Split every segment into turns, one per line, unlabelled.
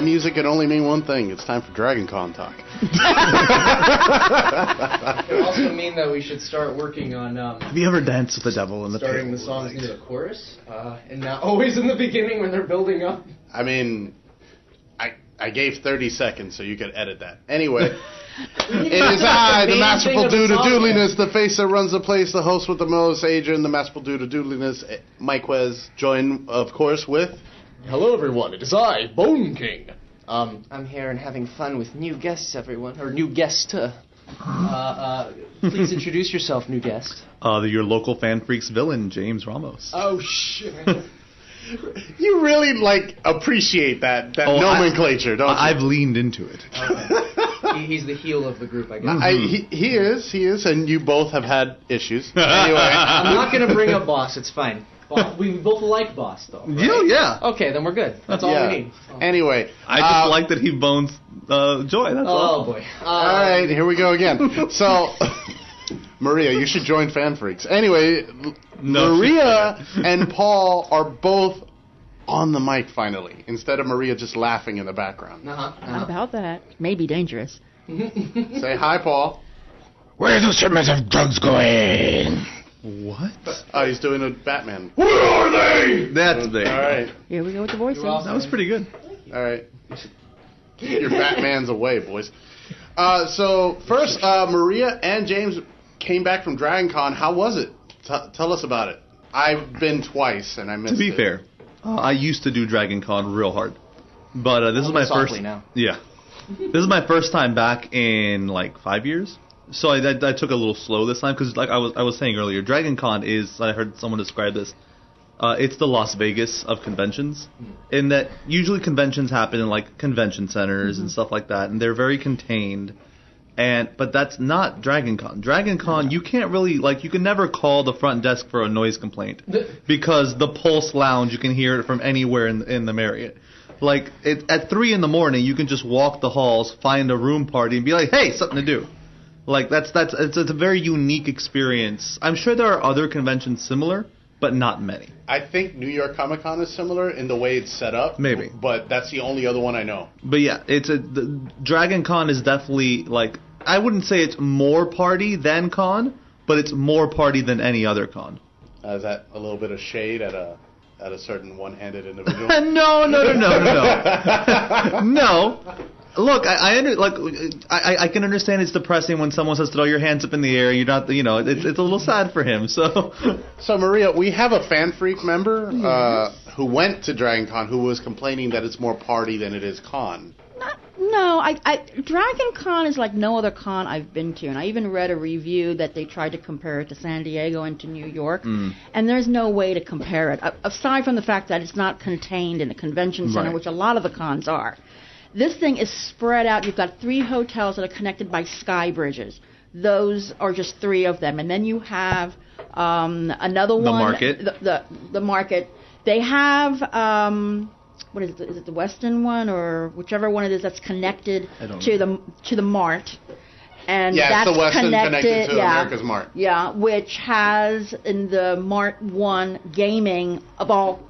That music can only mean one thing. It's time for Dragon Con talk.
It could also mean that we should start working on
Have you ever danced with the devil in the
starting the songs near the chorus, and not always in the beginning when they're building up.
I mean, I gave 30 seconds, so you could edit that. Anyway, it is I, the masterful dude of doodliness, the face that runs the place, the host with the most, Adrian, the masterful dude of doodliness, Mike Wes, joined, of course, with...
Hello, everyone. It is I, Bone King.
I'm here and having fun with new guests, everyone. Or new guest. Please introduce yourself, new guest.
Your local Fan Freaks villain, James Ramos.
Oh, shit.
You really, appreciate that nomenclature, don't you?
I've leaned into it.
Okay. He's the heel of the group, I guess.
He is, and you both have had issues. Anyway.
I'm not going to bring up Boss, it's fine. We both like Boss, though. Right?
Yeah.
Okay, then we're good. That's all we need.
Anyway.
I just like that he bones Joy, that's all.
Oh, boy.
All right, here we go again. So, Maria, you should join Fan Freaks. Anyway, Maria and Paul are both on the mic finally, instead of Maria just laughing in the background.
How about that? May be dangerous.
Say hi, Paul.
Where are the shipments of drugs going?
What?
Oh, he's doing a Batman.
Where are they?
That's big.
All right.
Here we go with the voices.
That was pretty good.
All right. Get your Batmans away, boys. So, first, Maria and James came back from Dragon Con. How was it? Tell us about it. I've been twice, and I missed it.
To be fair, I used to do Dragon Con real hard. But this is my first...
now.
Yeah. This is my first time back in, 5 years. So I took a little slow this time because, I was saying earlier, Dragon Con is, I heard someone describe this, it's the Las Vegas of conventions, in that usually conventions happen in, convention centers and stuff like that, and they're very contained. But that's not Dragon Con. Dragon Con, you can't really, you can never call the front desk for a noise complaint because the Pulse Lounge, you can hear it from anywhere in the Marriott. At 3 in the morning, you can just walk the halls, find a room party, and be like, hey, something to do. It's a very unique experience. I'm sure there are other conventions similar, but not many.
I think New York Comic Con is similar in the way it's set up.
Maybe.
But that's the only other one I know.
But yeah, the Dragon Con is definitely, I wouldn't say it's more party than con, but it's more party than any other con.
Is that a little bit of shade at a certain one-handed individual?
No. No. Look, I can understand it's depressing when someone says throw your hands up in the air. You're not, it's a little sad for him. So
Maria, we have a Fan Freak member who went to Dragon Con who was complaining that it's more party than it is con.
No, Dragon Con is like no other con I've been to, and I even read a review that they tried to compare it to San Diego and to New York, and there's no way to compare it, aside from the fact that it's not contained in a convention center, which a lot of the cons are. This thing is spread out. You've got 3 hotels that are connected by sky bridges. Those are just 3 of them, and then you have another one.
The market.
The market. They have... what is it? Is it the Western one or whichever one it is that's connected to the Mart? And that's
it's the Western
connected
to America's Mart.
Yeah, which has in the Mart 1 gaming of all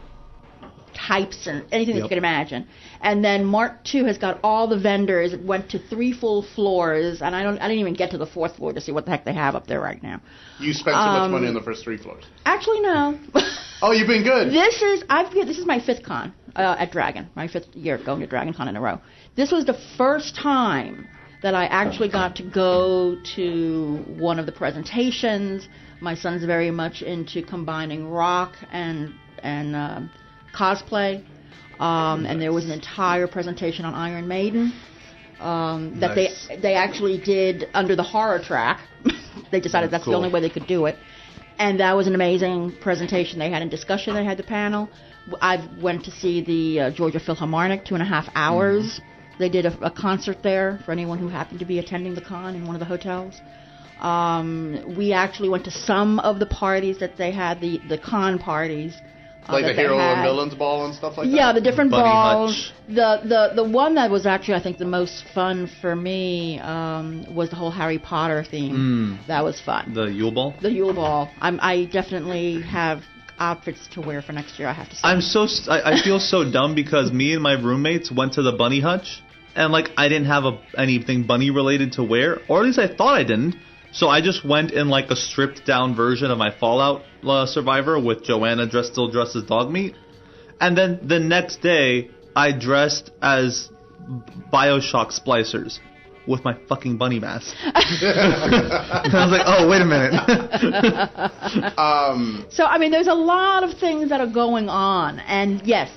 types and anything that you can imagine. And then Mart 2 has got all the vendors. It went to 3 full floors, and I didn't even get to the 4th floor to see what the heck they have up there right now.
You spent too much money on the first 3 floors.
Actually, no.
Oh, you've been good.
This is my 5th con at Dragon. My 5th year going to Dragon Con in a row. This was the first time that I actually got to go to one of the presentations. My son's very much into combining rock and cosplay. And there was an entire presentation on Iron Maiden that they actually did under the horror track. They decided that's the only way they could do it. And that was an amazing presentation. They had a discussion. They had the panel. I went to see the Georgia Philharmonic, 2.5 hours. They did a concert there for anyone who happened to be attending the con in one of the hotels. We actually went to some of the parties that they had, the con parties.
Like the Hero and Villains Ball and stuff like that?
Yeah, the different
Bunny
balls.
Hutch.
The one that was actually, I think, the most fun for me was the whole Harry Potter theme. That was fun.
The Yule Ball?
The Yule Ball. I definitely have outfits to wear for next year. I have to say.
I feel so dumb because me and my roommates went to the bunny hutch, and like I didn't have anything bunny related to wear, or at least I thought I didn't. So I just went in like a stripped down version of my Fallout Survivor with Joanna still dressed as dog meat, and then the next day I dressed as BioShock splicers with my fucking bunny mask. And I was like, oh, wait a minute.
So, I mean, there's a lot of things that are going on. And, yes,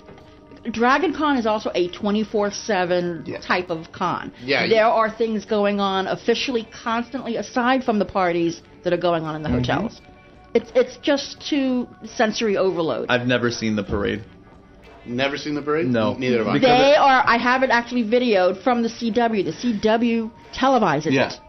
Dragon Con is also a 24/7 type of con.
Yeah,
there are things going on officially constantly aside from the parties that are going on in the hotels. It's just too sensory overload.
I've never seen the parade.
Never seen the parade?
No.
Neither have I.
I have it actually videoed from the CW. The CW televises it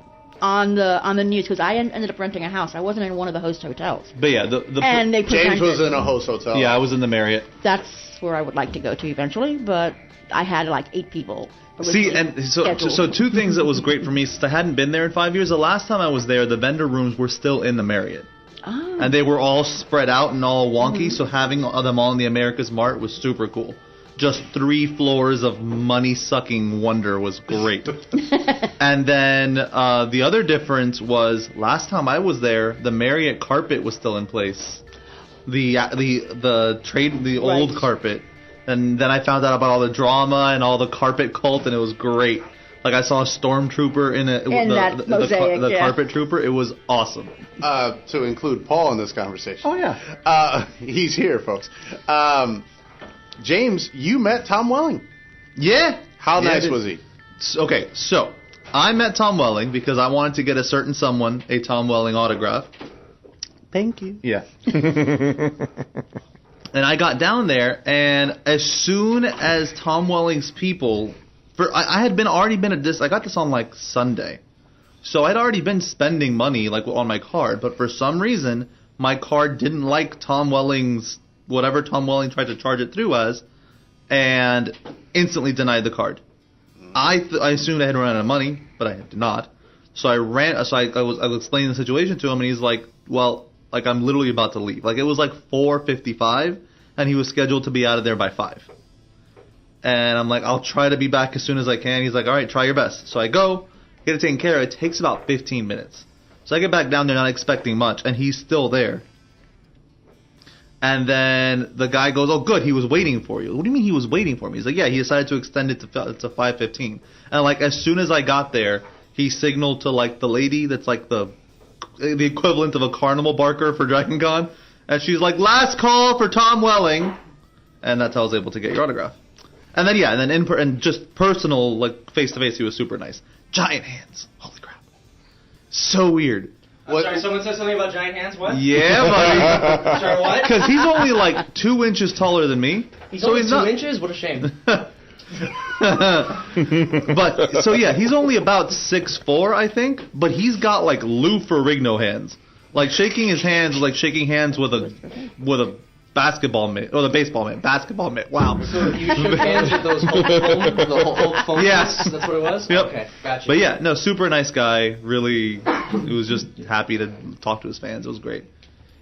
on the news because I ended up renting a house. I wasn't in one of the host hotels.
But yeah,
and they
James was in a host hotel.
Yeah, I was in the Marriott.
That's where I would like to go to eventually, but I had like 8 people.
See, and so 2 things that was great for me since I hadn't been there in 5 years. The last time I was there, the vendor rooms were still in the Marriott.
Oh.
And they were all spread out and all wonky, so having them all in the America's Mart was super cool. Just 3 floors of money-sucking wonder was great. And then the other difference was last time I was there, the Marriott carpet was still in place. The old carpet. And then I found out about all the drama and all the carpet cult, and it was great. Like I saw a stormtrooper in the carpet trooper. It was awesome.
To include Paul in this conversation.
Oh yeah.
He's here, folks. James, you met Tom Welling.
Yeah.
How nice was he?
Okay, so I met Tom Welling because I wanted to get a certain someone a Tom Welling autograph.
Thank you.
Yeah. And I got down there, and as soon as Tom Welling's people, I had already been at this. I got this on like Sunday, so I'd already been spending money like on my card. But for some reason, my card didn't like Tom Welling's whatever Tom Welling tried to charge it through as, and instantly denied the card. I assumed I had run out of money, but I did not. So I was explaining the situation to him, and he's like, "Well, like I'm literally about to leave. Like it was like 4:55, and he was scheduled to be out of there by 5." And I'm like, "I'll try to be back as soon as I can." He's like, "All right, try your best." So I go, get it taken care of. It takes about 15 minutes. So I get back down there not expecting much, and he's still there. And then the guy goes, "Oh, good, he was waiting for you." "What do you mean he was waiting for me?" He's like, "Yeah, he decided to extend it to 5:15." And like as soon as I got there, he signaled to like the lady that's like the equivalent of a carnival barker for Dragon Con, and she's like, "Last call for Tom Welling," and that's how I was able to get your autograph. And then and just personal, like face to face, he was super nice. Giant hands, holy crap, so weird.
I'm sorry, someone said something about giant hands. What?
Yeah, buddy.
Sorry, what?
Because he's only like 2 inches taller than me.
He's only 2 inches. What a shame.
But so yeah, he's only about 6'4", I think, but he's got like Lou Ferrigno hands. Like shaking his hands is like shaking hands with a basketball mitt or the baseball mitt. Basketball mitt. Wow.
So you shook hands with those Hulk phone?
Yes.
That's what it was.
Yep.
Okay, gotcha.
But yeah, no, super nice guy. Really, he was just happy to talk to his fans. It was great.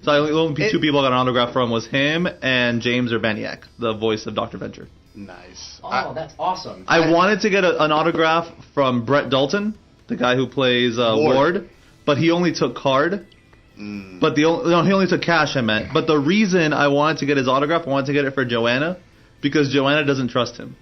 So the only 2 people I got an autograph from was him and James Urbaniak, the voice of Dr. Venture.
Nice.
Oh, that's awesome.
I wanted to get an autograph from Brett Dalton, the guy who plays Ward, but he only took card. But he only took cash, I meant. But the reason I wanted to get his autograph, I wanted to get it for Joanna, because Joanna doesn't trust him.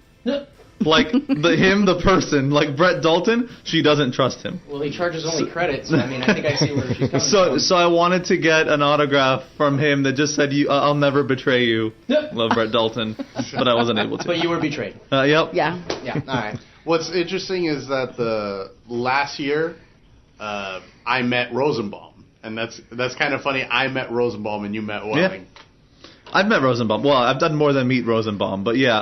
Like, the person, like Brett Dalton, she doesn't trust him.
Well, he charges only credit, so I mean, I think I see where she's coming from.
So I wanted to get an autograph from him that just said, "I'll never betray you." Love Brett Dalton, but I wasn't able to.
But you were betrayed.
Yep.
Yeah.
Yeah, all right.
What's interesting is that the last year, I met Rosenbaum. And that's kind of funny. I met Rosenbaum and you met Welling.
Yeah. I've met Rosenbaum. Well, I've done more than meet Rosenbaum, but yeah.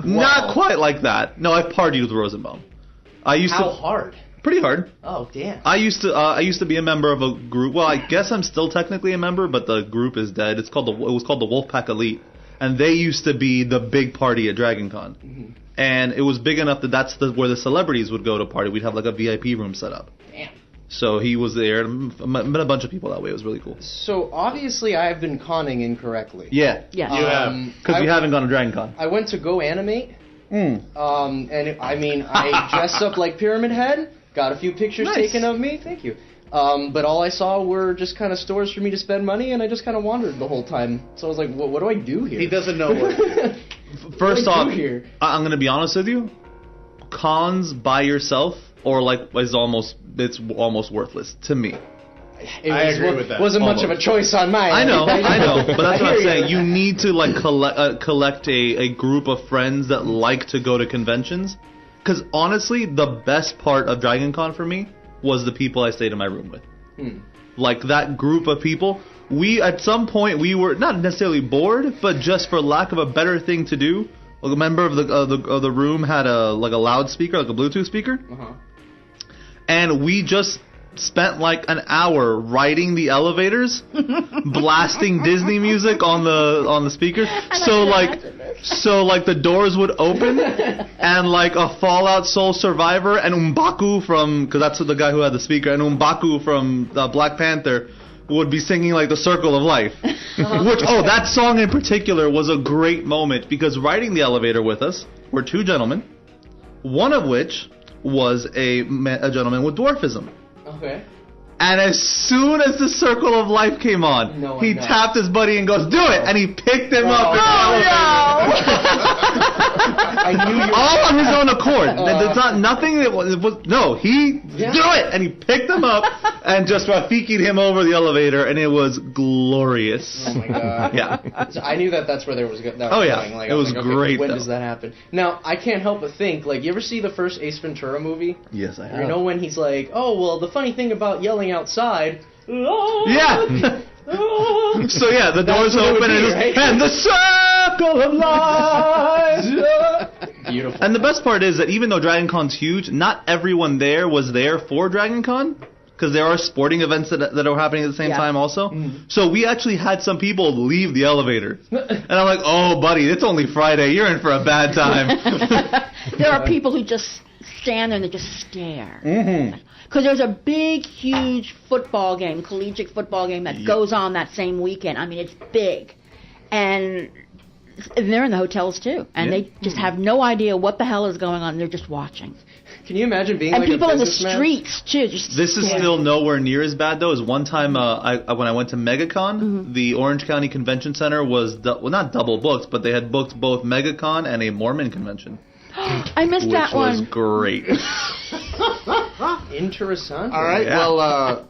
Not quite like that. No, I've partied with Rosenbaum.
How hard?
Pretty hard.
Oh, damn.
I used to be a member of a group. Well, I guess I'm still technically a member, but the group is dead. It was called the Wolfpack Elite, and they used to be the big party at Dragon Con. Mm-hmm. And it was big enough that that's where the celebrities would go to party. We'd have like a VIP room set up.
Damn.
So he was there. Met a bunch of people that way. It was really cool.
So obviously I've been conning incorrectly.
Yeah.
Yes.
You have.
Because we haven't gone to Dragon Con.
I went to Go Animate.
Mm.
I dressed up like Pyramid Head. Got a few pictures taken of me. Thank you. But all I saw were just kind of stores for me to spend money, and I just kind of wandered the whole time. So I was like, what do I do here?
He doesn't know what.
First off,
here?
I'm going to be honest with you. Cons by yourself or it's almost worthless to me.
I agree with that.
Wasn't much of a choice on mine.
I know, but that's what I'm saying.
You.
You need to collect a group of friends that like to go to conventions. Because honestly, the best part of Dragon Con for me was the people I stayed in my room with. Like that group of people. At some point we were not necessarily bored, but just for lack of a better thing to do. A member of the room had a loudspeaker, like a Bluetooth speaker, and we just spent like an hour riding the elevators, blasting Disney music on the speaker. So the doors would open, and like a Fallout Soul Survivor and M'Baku because that's the guy who had the speaker, and M'Baku from Black Panther would be singing like the Circle of Life. That song in particular was a great moment because riding the elevator with us were two gentlemen, one of which was a gentleman with dwarfism.
Okay.
And as soon as the Circle of Life came on, he tapped his buddy and goes, "Do it!" And he picked him up.
I knew you
all on his own accord. There's not nothing that was. He do it, and he picked him up and just Rafiki'd him over the elevator, and it was glorious.
Oh my god!
Yeah.
So I knew that that's where there was. That was going. Like,
it was great.
When does that happen? Now I can't help but think. Like, you ever see the first Ace Ventura movie?
Yes, I have.
You know when he's like, "Oh well, the funny thing about yelling outside."
Yeah. So yeah, the doors open and the Circle of Life.
Beautiful.
And the best part is that even though Dragon Con's huge, not everyone there was there for Dragon Con. Because there are sporting events that are happening at the same time also. So we actually had some people leave the elevator. And I'm like, "Oh, buddy, it's only Friday. You're in for a bad time."
There are people who just stand there and they just stare. Because there's a big, huge football game, collegiate football game that goes on that same weekend. I mean, it's big. And they're in the hotels, too. And they just have no idea what the hell is going on. They're just watching.
Can you imagine being
and
like a
people in the
businessman?
streets, too. Just
this is still nowhere near as bad, though, as one time when I went to MegaCon, the Orange County Convention Center was, not double booked, but they had booked both MegaCon and a Mormon convention.
I missed that one.
Which was great.
Interessant.
All right, well,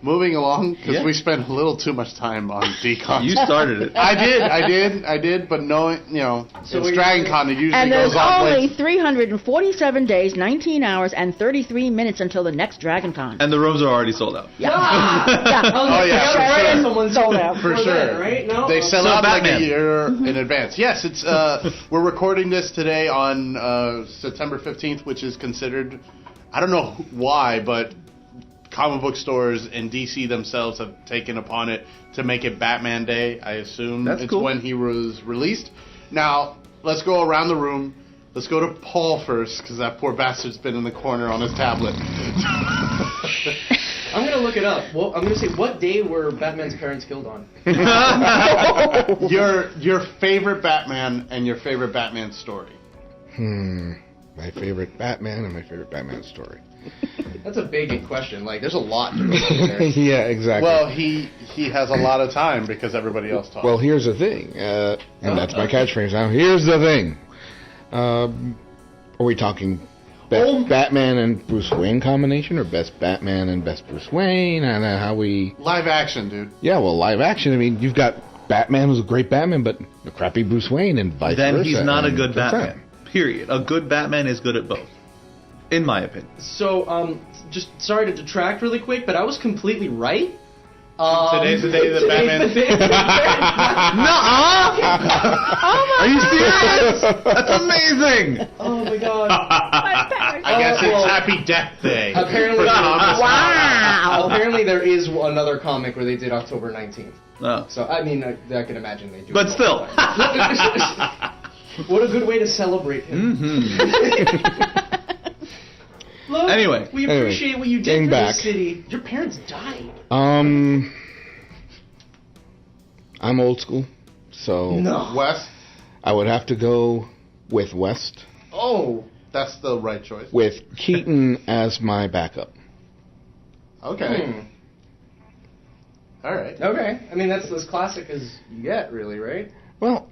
moving along, because we spent a little too much time on D-Con.
You started it.
I did, but knowing, it's Dragon Con, it usually
and there's
goes on.
only 347 days, 19 hours, and 33 minutes until the next Dragon Con.
And the rooms are already sold out.
Yeah.
Oh, yeah, for sure.
Someone
sold out.
For sure.
Then, right? No?
They sell
So
out
Batman.
like a year in advance. Yes, it's we're recording this today on September 15th, which is considered, I don't know why, but comic book stores in DC themselves have taken upon it to make it Batman Day. I assume
That's
it's
cool.
when he was released. Now, let's go around the room. Let's go to Paul first, because that poor bastard's been in the corner on his tablet.
I'm going to look it up. Well, I'm going to say, what day were Batman's parents killed on?
Your favorite Batman and your favorite Batman story.
My favorite Batman and my favorite Batman story.
That's a big question. Like, there's a lot to go through there.
Yeah, exactly.
Well, he has a lot of time because everybody else talks.
Well, here's the thing, and that's my catchphrase now. Here's the thing. Are we talking best Batman and Bruce Wayne combination, or best Batman and best Bruce Wayne? And how we...
Live action, dude.
Yeah, well, live action. I mean, you've got Batman who's a great Batman, but a crappy Bruce Wayne, and vice versa.
Then he's not a
and
good
that's
Batman. Period. A good Batman is good at both. In my opinion.
So, just sorry to detract really quick, but I was completely right.
Today's the day that Batman...
Are you serious? That's amazing.
Oh my god.
I guess it's Happy Death Day.
Apparently,
Wow.
apparently there is another comic where they did October 19th.
Oh.
So, I mean, I can imagine they do.
But
it
still.
What a good way to celebrate him. Look,
Anyway.
we appreciate what you did
getting
for
back.
the city. Your parents died.
I'm old school, so
West.
I would have to go with West,
Oh.
That's the right choice.
with Keaton as my backup.
Okay. All right.
Okay. I mean, that's as classic as you get, really, right?
Well,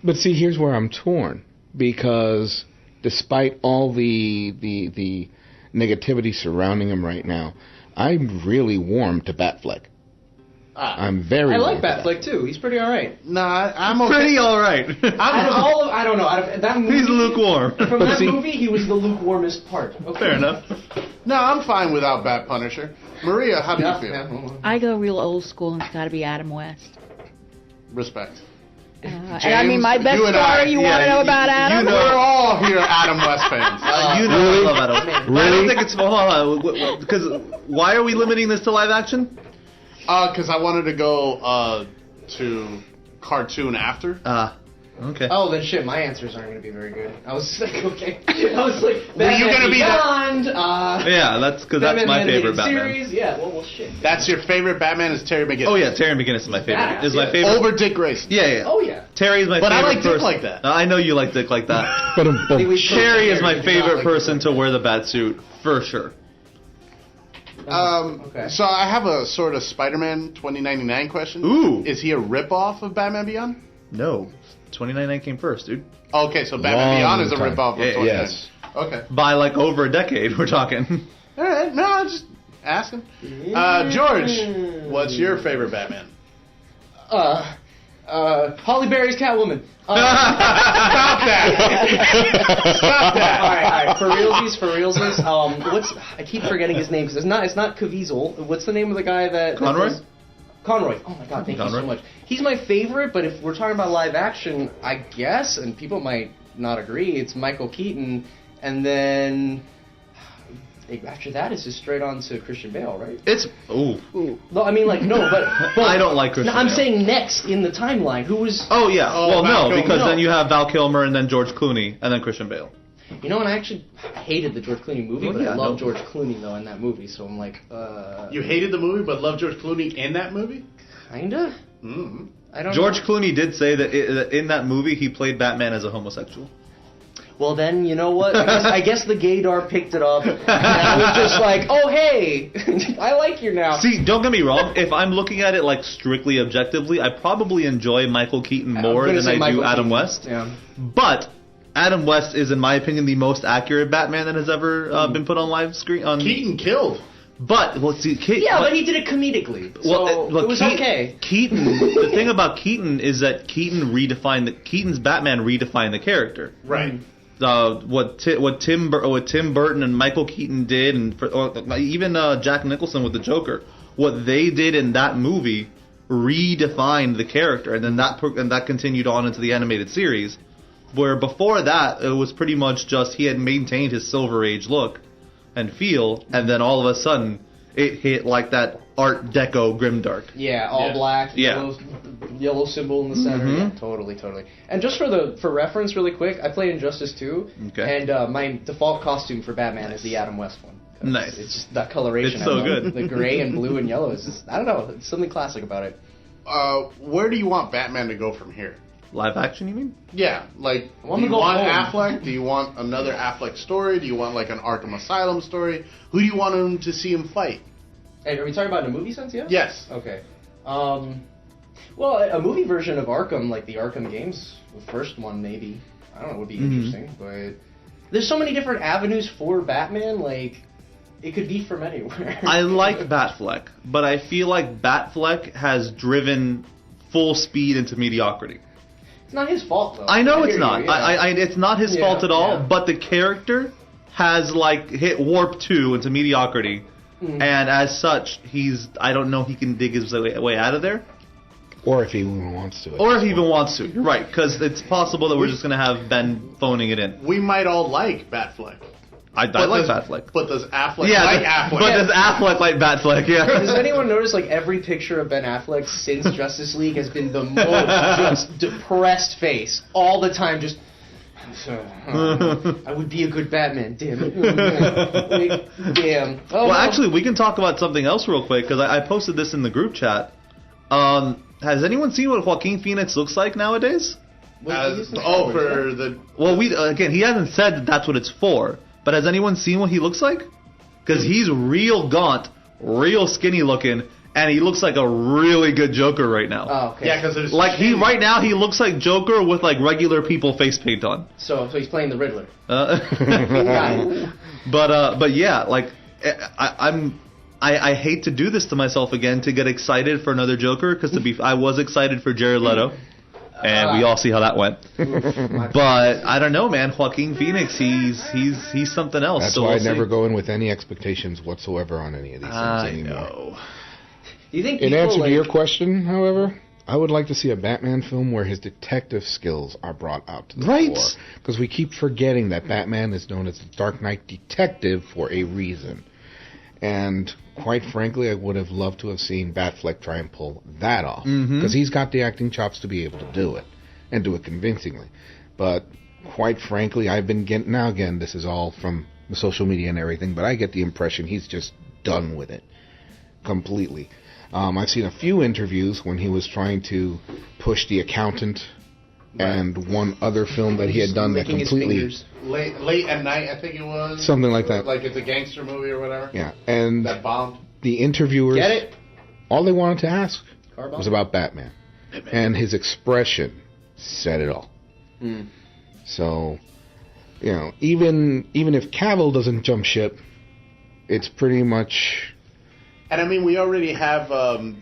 but see, here's where I'm torn, because despite all the negativity surrounding him right now, I'm really warm to Batfleck. I'm very.
I like
warm to
Batfleck too. He's pretty alright.
Nah, I'm okay.
Pretty all right.
I don't know. Out of that movie,
He's lukewarm.
From
But
that
see-
movie, he was the lukewarmest part. Okay.
Fair enough.
No, I'm fine without Bat Punisher. Maria, how do you feel?
Yeah.
I go real old school, and it's got to be Adam West.
Respect.
And I mean, my best
you and I-
story. You want to know about Adam?
We're all here Adam West fans.
You know
Really?
I love Adam.
Really?
I don't think it's... Hold on. Because why are we limiting this to live action?
Because I wanted to go to cartoon after.
Okay.
Oh, then shit, my answers aren't going to be very good. I was like, okay. I was like,
Were you
Batman
gonna be
Beyond,
Yeah, that's because that's
Batman
my
animated
favorite Batman.
series. Yeah, well, shit.
That's your favorite Batman is Terry McGinnis.
Oh yeah, Terry McGinnis is my favorite.
Badass,
Is my
yeah.
favorite.
Over Dick Grayson.
Yeah.
Oh, yeah.
Terry is my
But I
favorite
like Dick
person.
like that.
I know you like Dick like that.
But
I think we
Terry is my
did not
favorite
like
person
Dick.
to wear the bat suit for sure.
Okay.
So I have a sort of Spider-Man 2099 question.
Ooh.
Is he a rip-off of Batman Beyond?
No, 2099 came first, dude.
Okay, so Batman
Long
Beyond is a
time.
rip-off of
Yeah,
2099.
yes.
Okay.
By like over a decade, we're talking.
All right. No, I'm just asking. George, what's your favorite Batman?
Holly Berry's Catwoman.
Stop that! Stop that!
All right. For realsies. I keep forgetting his name because it's not Caviezel. What's the name of the guy that?
Conroy?
Conroy. Oh my God, thank you so much. He's my favorite, but if we're talking about live action, I guess, and people might not agree, it's Michael Keaton, and then after that it's just straight on to Christian Bale, right?
It's
No, I mean but
I don't like Christian
No, I'm
Bale.
saying next in the timeline. Who was?
Oh yeah.
Oh,
well,
Val
no,
Kilmer.
because
No.
then you have Val Kilmer and then George Clooney and then Christian Bale.
You know, and I actually hated the George Clooney movie,
Oh,
but
yeah,
I love
no.
George Clooney though in that movie. So I'm like,
You hated the movie, but loved George Clooney in that movie?
kinda.
Mm-hmm.
I don't
George
know.
Clooney did say that in that movie he played Batman as a homosexual.
Well, then, you know what? I guess the gaydar picked it up, and I was just like, oh, hey, I like you now.
See, don't get me wrong. If I'm looking at it like strictly objectively, I probably enjoy Michael Keaton more
gonna
than
say
I do
Michael
Adam
Keaton.
West.
Yeah.
But Adam West is, in my opinion, the most accurate Batman that has ever been put on live screen.
Keaton killed.
But well, see,
Yeah, but he did it comedically, so it was okay.
Keaton. The thing about Keaton is that Keaton's Batman redefined the character.
Right.
What Tim Burton and Michael Keaton did, and even Jack Nicholson with the Joker, what they did in that movie redefined the character, and then that continued on into the animated series, where before that it was pretty much just he had maintained his Silver Age look and feel, and then all of a sudden it hit like that Art Deco grimdark.
Yeah, all
Yeah.
black,
Yeah.
yellow symbol in the center.
Mhm.
Yeah, totally. And just for reference, really quick, I played Injustice 2,
Okay.
and my default costume for Batman is the Adam West one. 'Cause
Nice.
It's just that coloration.
It's so
I love.
good.
The gray and blue and yellow is just, I don't know, it's something classic about it.
Where do you want Batman to go from here?
Live action, you mean?
Yeah, like,
I want
do
him
you
to go
want
home.
Affleck? Do you want another Affleck story? Do you want, like, an Arkham Asylum story? Who do you want him to see him fight?
Hey, are we talking about in a movie sense, yeah?
Yes.
Okay. Well, a movie version of Arkham, like the Arkham games, the first one maybe. I don't know, would be interesting, but there's so many different avenues for Batman, like, it could be from anywhere.
I like Batfleck, but I feel like Batfleck has driven full speed into mediocrity.
It's not his fault, though.
I know
hear
it's
you,
not.
yeah.
It's not his
Yeah,
fault at all.
yeah.
But the character has like hit warp 2 into mediocrity, and as such, I don't know he can dig his way out of there,
Or if he even wants to.
or if he even wants to. You're right, because it's possible that we're just gonna have Ben phoning it in.
We might all like Batfleck.
I like Batfleck.
But does Affleck
Yeah,
like Affleck?
but does Affleck like Batfleck? Yeah.
Does anyone notice, like, every picture of Ben Affleck since Justice League has been the most just depressed face all the time, just I would be a good Batman, damn it. Damn. Oh,
Well, actually, we can talk about something else real quick, because I posted this in the group chat. Has anyone seen what Joaquin Phoenix looks like nowadays?
for
the
Well, again, he hasn't said that that's what it's for, but has anyone seen what he looks like? Because he's real gaunt, real skinny looking, and he looks like a really good Joker right now.
Oh, okay.
yeah, because there's
Like right now, he looks like Joker with like regular people face paint on.
So he's playing the Riddler.
But yeah, like I hate to do this to myself again to get excited for another Joker because I was excited for Jared Leto, and we all see how that went. But I don't know, man. Joaquin Phoenix, he's something else.
That's
so
why
we'll
I never
see.
go in with any expectations whatsoever on any of these things
I
anymore.
know.
Do you think
In
people,
answer
like,
to your question, however, I would like to see a Batman film where his detective skills are brought out to the
Right.
fore. Because we keep forgetting that Batman is known as the Dark Knight detective for a reason. And quite frankly, I would have loved to have seen Batfleck try and pull that off. Because he's got the acting chops to be able to do it. And do it convincingly. But quite frankly, I've been getting... Now again, this is all from the social media and everything, but I get the impression he's just done with it. Completely. I've seen a few interviews when he was trying to push The Accountant and one other film that he had done that
licking his
completely...
fingers.
late at night, I think it was.
Something like that.
Like it's a gangster movie or whatever.
Yeah, and
That bombed.
the interviewers...
Get it?
All they wanted to ask
Car bomb?
was about Batman. And his expression said it all. So, even if Cavill doesn't jump ship, it's pretty much...
And I mean, we already have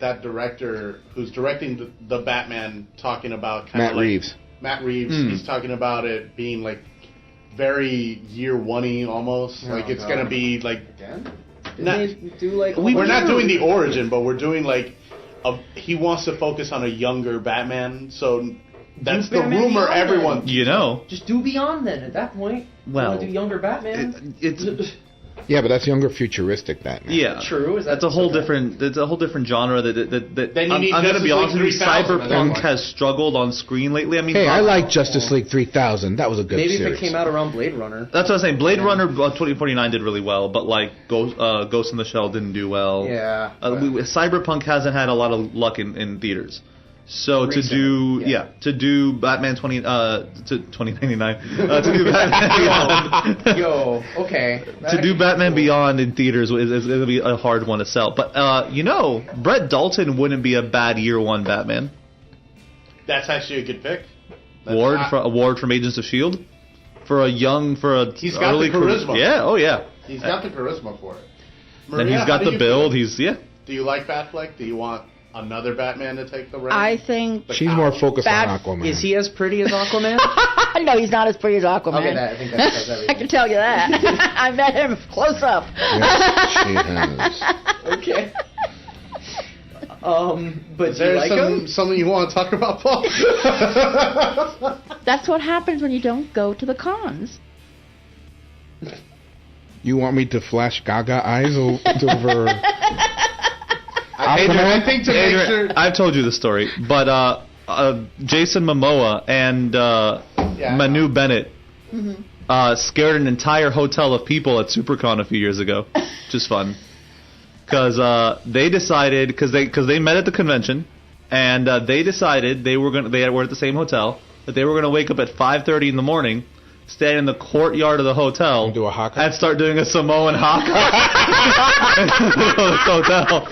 that director who's directing the Batman talking about kind
Matt
of like,
Reeves.
Matt Reeves. He's talking about it being like very year one-y almost. Like it's gonna be like.
Again?
Not-
Didn't they do like...
We're not doing the origin, but we're doing like he wants to focus on a younger Batman. So that's the
Batman
rumor.
Beyond
Everyone.
You know,
Just do Beyond then at that point.
Well,
You want to do younger Batman?
it's
Yeah, but that's younger futuristic Batman.
yeah.
True. Is that
That's a whole
okay?
different. It's a whole different genre. That
Then you need
I'm gonna
Justice
be honest
League
with you.
3000 at that
Cyberpunk
point.
has struggled on screen lately. I mean,
Hey, I like Justice League 3000. That was a good
Maybe
series.
if it came out around Blade Runner.
That's what I'm saying. Blade Runner 2049 did really well, but like Ghost in the Shell didn't do well.
Yeah.
Cyberpunk hasn't had a lot of luck in theaters. So
Recently,
to do Batman 2099 to do Batman Beyond
Yo, okay.
to do Batman Beyond in theaters is going to be a hard one to sell. But Brett Dalton wouldn't be a bad year one Batman.
That's actually a good pick. That's
Ward from Agents of Shield
He's got
early
the charisma.
Yeah, oh yeah.
He's got the charisma for it.
And
Maria,
he's got
how do
the
you
build.
feel?
Do
Do you like Batfleck? Do you want another Batman to take the reins?
I think
The
She's
cow.
more focused on
Bat-
Aquaman.
Is he as pretty as Aquaman?
no, he's not as pretty as Aquaman.
Okay, I think that says
I
everything.
can tell you that. I met him close up.
Yes, she has.
Okay. But
Is
do you
there
like him?
something you want to talk about, Paul?
That's what happens when you don't go to the cons.
You want me to flash Gaga eyes over...
Adrian, I think to make sure.
I've told you the story, but Jason Momoa and Manu Bennett scared an entire hotel of people at SuperCon a few years ago. Just fun, because they decided because they met at the convention, and they decided they were at the same hotel that they were gonna wake up at 5:30 in the morning. Stand in the courtyard of the hotel
And do a haka?
and start doing a Samoan haka in the hotel.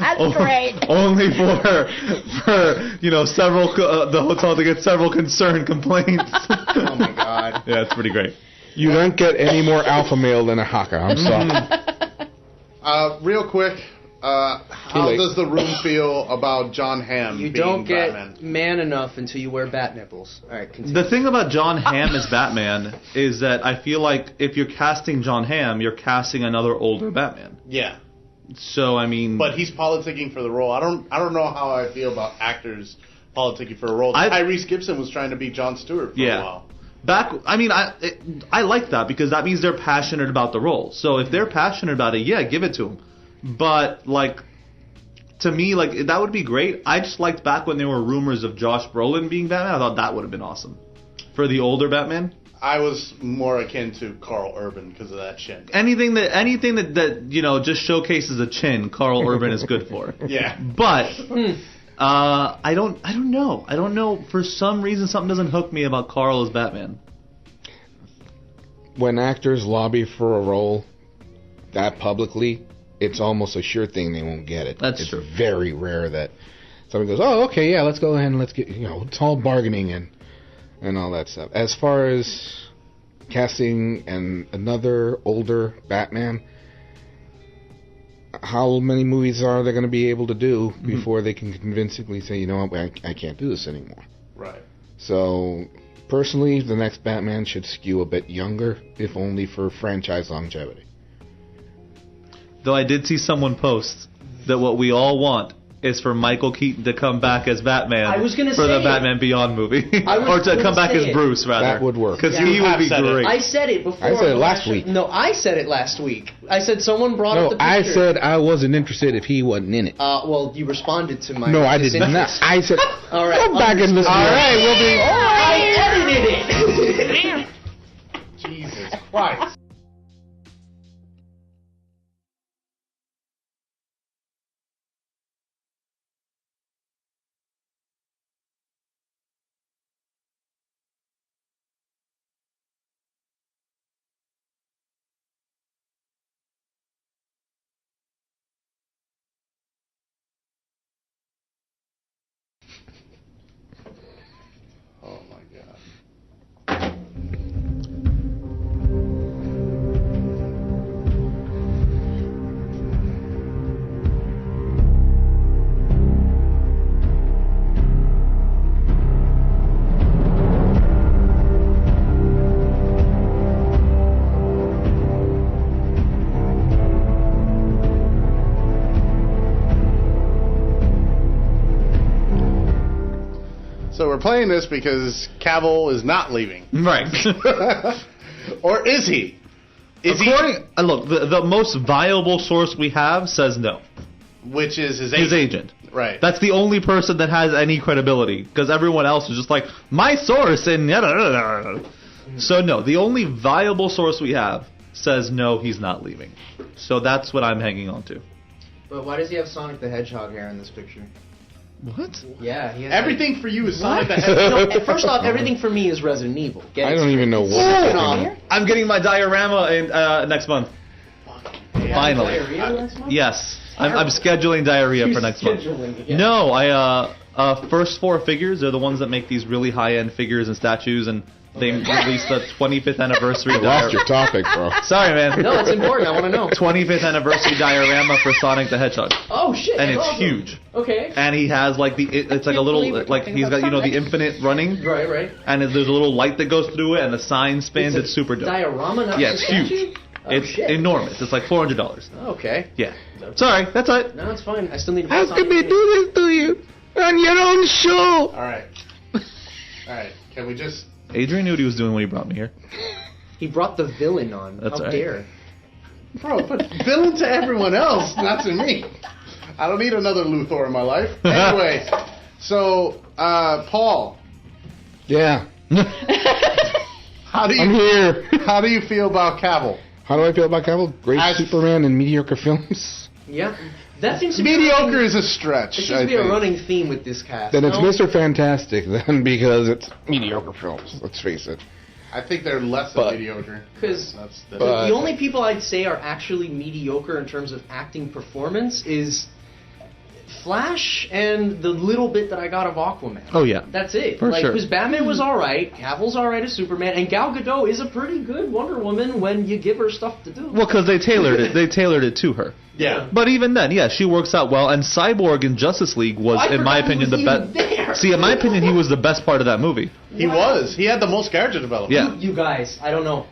That's great.
Only for several the hotel to get several concerned complaints.
Oh my god.
Yeah, it's pretty great.
You don't get any more alpha male than a haka. I'm sorry.
Real quick, how
late.
does the room feel about John Hamm
You
being
don't get
Batman?
man enough until you wear bat nipples. All right, continue.
The thing about John Hamm as Batman is that I feel like if you're casting John Hamm, you're casting another older Batman.
Yeah,
So I mean,
but he's politicking for the role. I don't know how I feel about actors politicking for a role.
I-
Tyrese Gibson was trying to be Jon Stewart for a while.
I like that because that means they're passionate about the role. So if they're passionate about it, yeah, give it to them. But to me, that would be great. I just liked back when there were rumors of Josh Brolin being Batman. I thought that would have been awesome. for the older Batman.
I was more akin to Carl Urban because of that chin.
Anything that just showcases a chin, Carl Urban is good for.
Yeah.
But I don't know. I don't know. For some reason, something doesn't hook me about Carl as Batman.
When actors lobby for a role that publicly, it's almost a sure thing they won't get it.
That's true.
It's very rare that someone goes, "Oh, okay, yeah, let's go ahead and let's get it's all bargaining and all that stuff." As far as casting another older Batman, how many movies are they going to be able to do before they can convincingly say, you know what, I can't do this anymore?
Right.
So, personally, the next Batman should skew a bit younger, if only for franchise longevity.
Though I did see someone post that what we all want is for Michael Keaton to come back as Batman
I was gonna
for the
say
Batman Beyond movie.
I was
or to
gonna
come back
say
as
it.
Bruce, rather.
That would work.
Because
Yeah.
he
You
would
have
be
said it.
great.
I said it before.
I said it last week.
No, I said it last week. I said someone brought up
No,
the
I
picture.
said I wasn't interested if he wasn't in it.
Well, you responded to my.
No, I did not.
disinterest.
I said,
All right,
come back and listen.
All right, we'll be.
I edited it.
Jesus Christ. Oh my God. So we're playing this because Cavill is not leaving.
Right.
Or is he? Is
According, look, the most viable source we have says no.
Which is his agent.
His agent.
Right.
That's the only person that has any credibility, because everyone else is just like, my source, and so no, the only viable source we have says no, he's not leaving. So that's what I'm hanging on to.
But why does he have Sonic the Hedgehog hair in this picture?
What?
Yeah, he has
Everything for you is Sonic the Hedgehog.
No, first off, everything for me is Resident Evil. Get
I
it
don't
straight.
even know what.
Phenomenal.
I'm getting my diorama in next month. Finally.
Diarrhea last month?
Yes. I'm scheduling diarrhea for next month.
Scheduling it, yeah.
No, First Four Figures, they're the ones that make these really high-end figures and statues, and they released the 25th anniversary
I lost your
diorama.
topic, bro.
Sorry, man.
No, it's important. I want to know.
25th anniversary diorama for Sonic the Hedgehog.
Oh shit!
And
that's
it's
awesome.
huge.
Okay.
And he has like it's like a little,
believe we're
like
talking
he's got,
about
the
Sonic.
infinite running,
Right.
and there's a little light that goes through it, and the sign spins. It's super dope.
Diorama, not
Yeah,
just
it's
a
huge.
statue? Oh,
It's
shit.
enormous. It's like $400.
Okay.
Yeah. Sorry, that's it.
No, it's fine. I still need to buy
How
Sonic
could they
Mini.
do this to you on your own show?
All right. All right. Can we just...
Adrian knew what he was doing when he brought me here.
He brought the villain on.
That's
How
right.
dare.
Bro, but villain to everyone else, not to me. I don't need another Luthor in my life. Anyway, so, Paul,
Yeah,
how do
I'm
you
here.
how do you feel about Cavill?
How do I feel about Cavill? Great
As-
Superman in mediocre films.
Yeah. That seems to be
Mediocre is a stretch.
It seems
I
to be a
think.
running theme with this cast.
Then it's
no?
Mr. Fantastic, then, because it's mediocre films. Let's face it.
I think they're less
But-
than mediocre.
'Cause
That's
but-
the only people I'd say are actually mediocre in terms of acting performance is Flash and the little bit that I got of Aquaman.
Oh yeah.
That's it.
For sure.
Because Batman was alright, Cavill's alright as Superman, and Gal Gadot is a pretty good Wonder Woman when you give her stuff to do.
Well, because they tailored it. They tailored it to her.
yeah.
But even then, yeah, she works out well. And Cyborg in Justice League was,
I
in my
forgot he
opinion, the
was even
best.
there.
See, in my opinion, he was the best part of that movie.
He was. He had the most character development.
Yeah.
You guys, I don't know.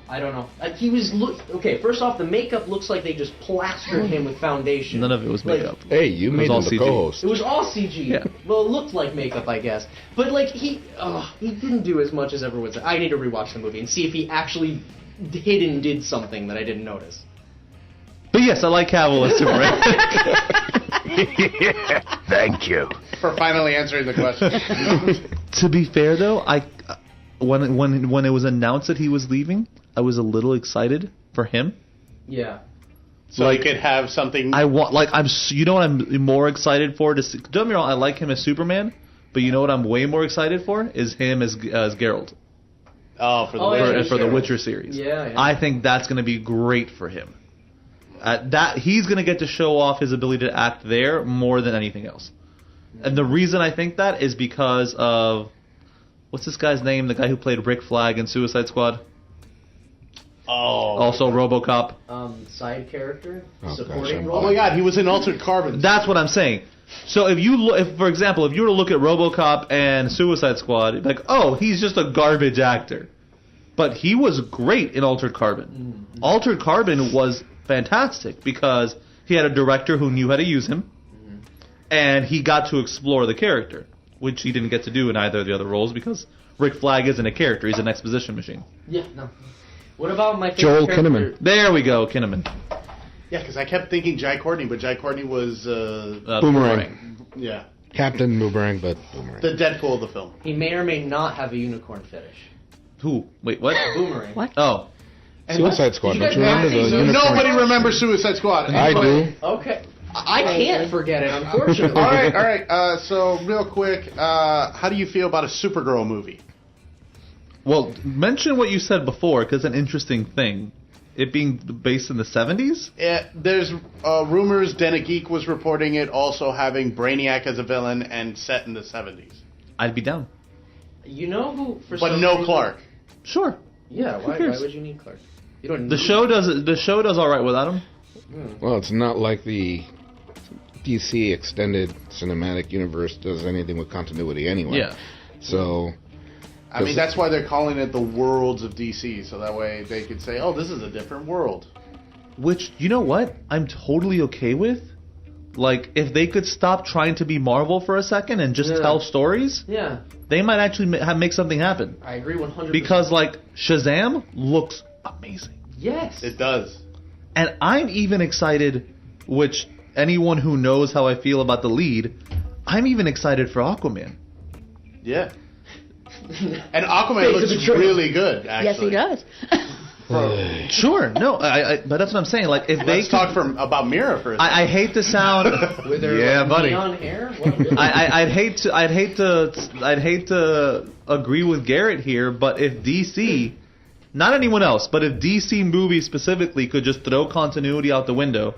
Like, he was okay. First off, the makeup looks like they just plastered him with foundation.
None of it was
Like,
makeup.
Hey, you
was
made
all
him the
CG.
co-host.
It was all CG.
Yeah.
Well, it looked like makeup, I guess. But like he didn't do as much as everyone said. I need to rewatch the movie and see if he actually did something that I didn't notice.
But yes, I like Cavill as Superman.
Thank you.
For finally answering the question.
To be fair, though, when it was announced that he was leaving, I was a little excited for him.
Yeah.
So
Like,
he could have something.
You know what I'm more excited for? Don't get me wrong, I like him as Superman, but you know what I'm way more excited for is him as Geralt
for the
yeah,
for the Witcher series.
Yeah.
I think that's going to be great for him. That he's going to get to show off his ability to act there more than anything else. And the reason I think that is because of what's this guy's name? The guy who played Rick Flag in Suicide Squad. Also RoboCop.
Side character,
Oh,
supporting
gosh,
role.
Oh my God, he was in Altered Carbon.
That's what I'm saying. So if for example, if you were to look at RoboCop and Suicide Squad, you'd be like, oh, he's just a garbage actor. But he was great in Altered Carbon.
Mm-hmm.
Altered Carbon was fantastic because he had a director who knew how to use him, and he got to explore the character, which he didn't get to do in either of the other roles because Rick Flag isn't a character; he's an exposition machine.
Yeah. No. What about my favorite
Joel
character?
Kinnaman.
There we go, Kinnaman.
Yeah, because I kept thinking Jai Courtney, but Jai Courtney was
Boomerang.
yeah,
Captain Boomerang, but Boomerang.
the Deadpool of the film.
He may or may not have a unicorn fetish.
Who? Wait, what?
Boomerang.
What?
Oh,
Suicide Squad.
Did
Don't
you
you
guys
remember the
see
unicorn?
Nobody remembers Suicide Squad.
I do.
Okay. I can't forget it, unfortunately.
All right. So real quick, how do you feel about a Supergirl movie?
well, mention what you said before because an interesting thing. It being based in the 70s?
There's rumors. Dana Geek was reporting it, also having Brainiac as a villain and set in the 70s.
I'd be down.
You know who? For
But
some
no
reason-
Clark.
Sure.
Yeah. Why
cares?
would you need Clark? You don't.
The show does all right without him.
Well, it's not like the DC extended cinematic universe does anything with continuity anyway.
Yeah.
So,
I mean, that's why they're calling it the worlds of DC, so that way they could say, oh, this is a different world.
Which, you know what? I'm totally okay with. Like, if they could stop trying to be Marvel for a second and just
Yeah.
tell stories,
Yeah.
they might actually make something happen.
I agree 100%.
Because, like, Shazam looks amazing.
yes.
It does.
And I'm even excited, which anyone who knows how I feel about the lead, I'm even excited for Aquaman.
Yeah. And Aquaman looks really good, actually.
Yes, he does.
Sure, no, but that's what I'm saying. Like, if they
Let's talk about Mira for a second.
I hate to sound,
With her
yeah, buddy.
neon hair. What, really?
I'd hate to agree with Garrett here, but if DC, not anyone else, but if DC movies specifically could just throw continuity out the window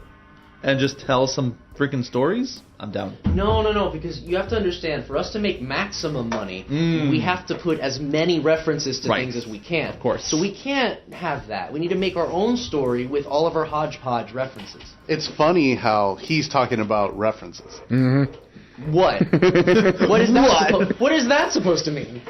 and just tell some freaking stories, I'm down.
No, because you have to understand, for us to make maximum money, we have to put as many references to
Right.
things as we can.
Of course.
So we can't have that. We need to make our own story with all of our hodgepodge references.
It's funny how he's talking about references.
What? What is that supposed to mean?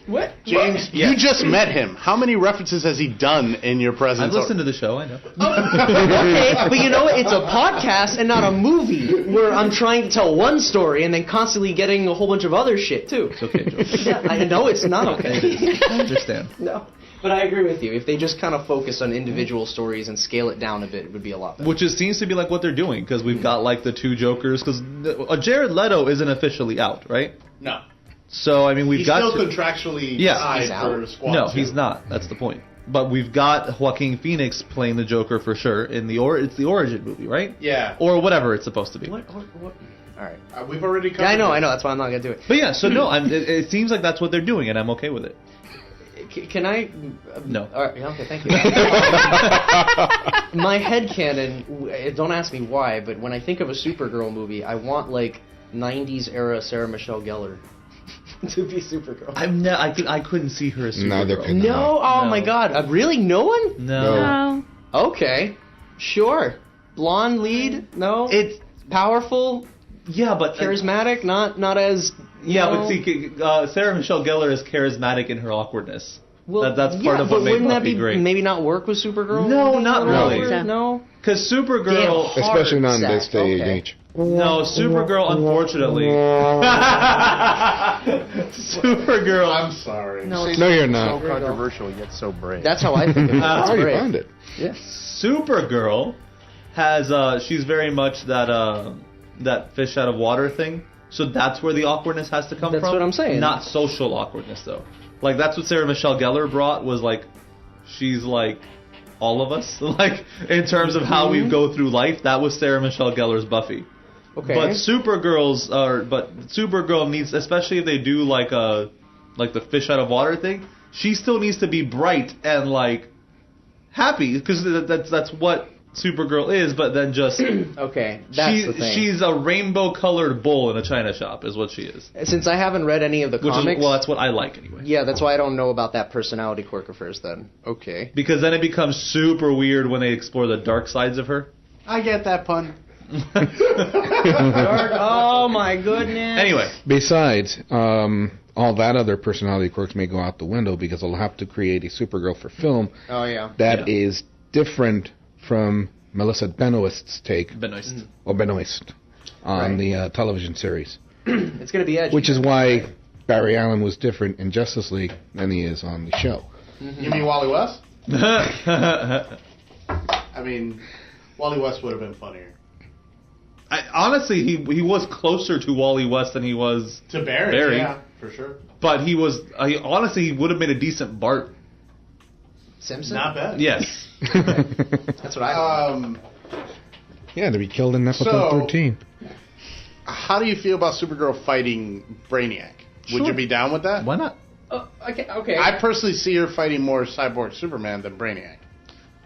What?
James, you just met him. How many references has he done in your presence?
I've listened to the show, I know.
Okay, but you know what? It's a podcast and not a movie where I'm trying to tell one story and then constantly getting a whole bunch of other shit too.
It's okay, Joe.
Yeah, I know it's not okay.
I understand.
No. But I agree with you. If they just kind of focus on individual stories and scale it down a bit, it would be a lot better.
Which seems to be like what they're doing, because we've got like the two Jokers, because Jared Leto isn't officially out, right?
No.
So, I mean, we've
He's
got
still
to...
contractually
Yeah.
tied
He's
for
out?
Squad
No,
2.
he's not. That's the point. But we've got Joaquin Phoenix playing the Joker for sure in it's the Origin movie, right?
Yeah.
Or whatever it's supposed to be.
What? All right.
We've already covered
Yeah, I know.
it.
That's why I'm not going to do it.
But yeah, so no, it seems like that's what they're doing, and I'm okay with it.
Can I?
No.
All right, okay, thank you. My headcanon, don't ask me why, but when I think of a Supergirl movie, I want like 90s era Sarah Michelle Gellar to be Supergirl.
I couldn't see her as Supergirl.
Neither can
No, oh
No.
my god. Really? No one?
No.
No.
Okay. Sure. Blonde lead? No.
It's...
Powerful,
Yeah, but...
charismatic, not as...
Yeah,
no.
but see, Sarah Michelle Gellar is charismatic in her awkwardness.
Well,
That's part of what
but
made
wouldn't that
Buffy
be
great.
maybe not work with Supergirl?
No,
movies
not
a little
really.
bit? No.
Because Supergirl...
Damn.
Especially not in
Hard
this day and
sack, okay.
age.
No, Supergirl, unfortunately... Supergirl...
I'm sorry.
No,
No, you're not.
So controversial yet so brave.
that's how I think of it. That's
How you
great.
found it?
Supergirl has she's very much that fish out of water thing. So that's where the awkwardness has to come from.
That's what I'm saying.
Not social awkwardness, though. Like, that's what Sarah Michelle Gellar brought, was, like, she's, like, all of us. Like, in terms of how we go through life, that was Sarah Michelle Gellar's Buffy.
Okay.
But Supergirl needs, especially if they do, like the fish out of water thing, she still needs to be bright and, like, happy, because that's what Supergirl is, but then just...
Okay, that's the thing.
She's a rainbow-colored bull in a china shop, is what she is.
Since I haven't read any of the comics...
Well, that's what I like, anyway.
Yeah, that's why I don't know about that personality quirk of hers, then. Okay.
Because then it becomes super weird when they explore the dark sides of her.
I get that pun.
Oh, my goodness.
Anyway.
Besides, all that other personality quirks may go out the window because they'll have to create a Supergirl for film.
Oh, yeah.
That is different from Melissa Benoist's take.
Benoist.
Or Benoist on the television series.
It's going to be edgy.
Which is why Barry Allen was different in Justice League than he is on the show.
You mean Wally West? I mean, Wally West would have been funnier.
Honestly, he was closer to Wally West than he was
to Barry. Yeah, for sure.
But he was honestly, he would have made a decent Bart
Simpson?
Not bad.
Yes.
That's what I
Yeah, to be killed in episode 13.
How do you feel about Supergirl fighting Brainiac?
Sure.
Would you be down with that?
Why not?
Okay.
I personally see her fighting more Cyborg Superman than Brainiac.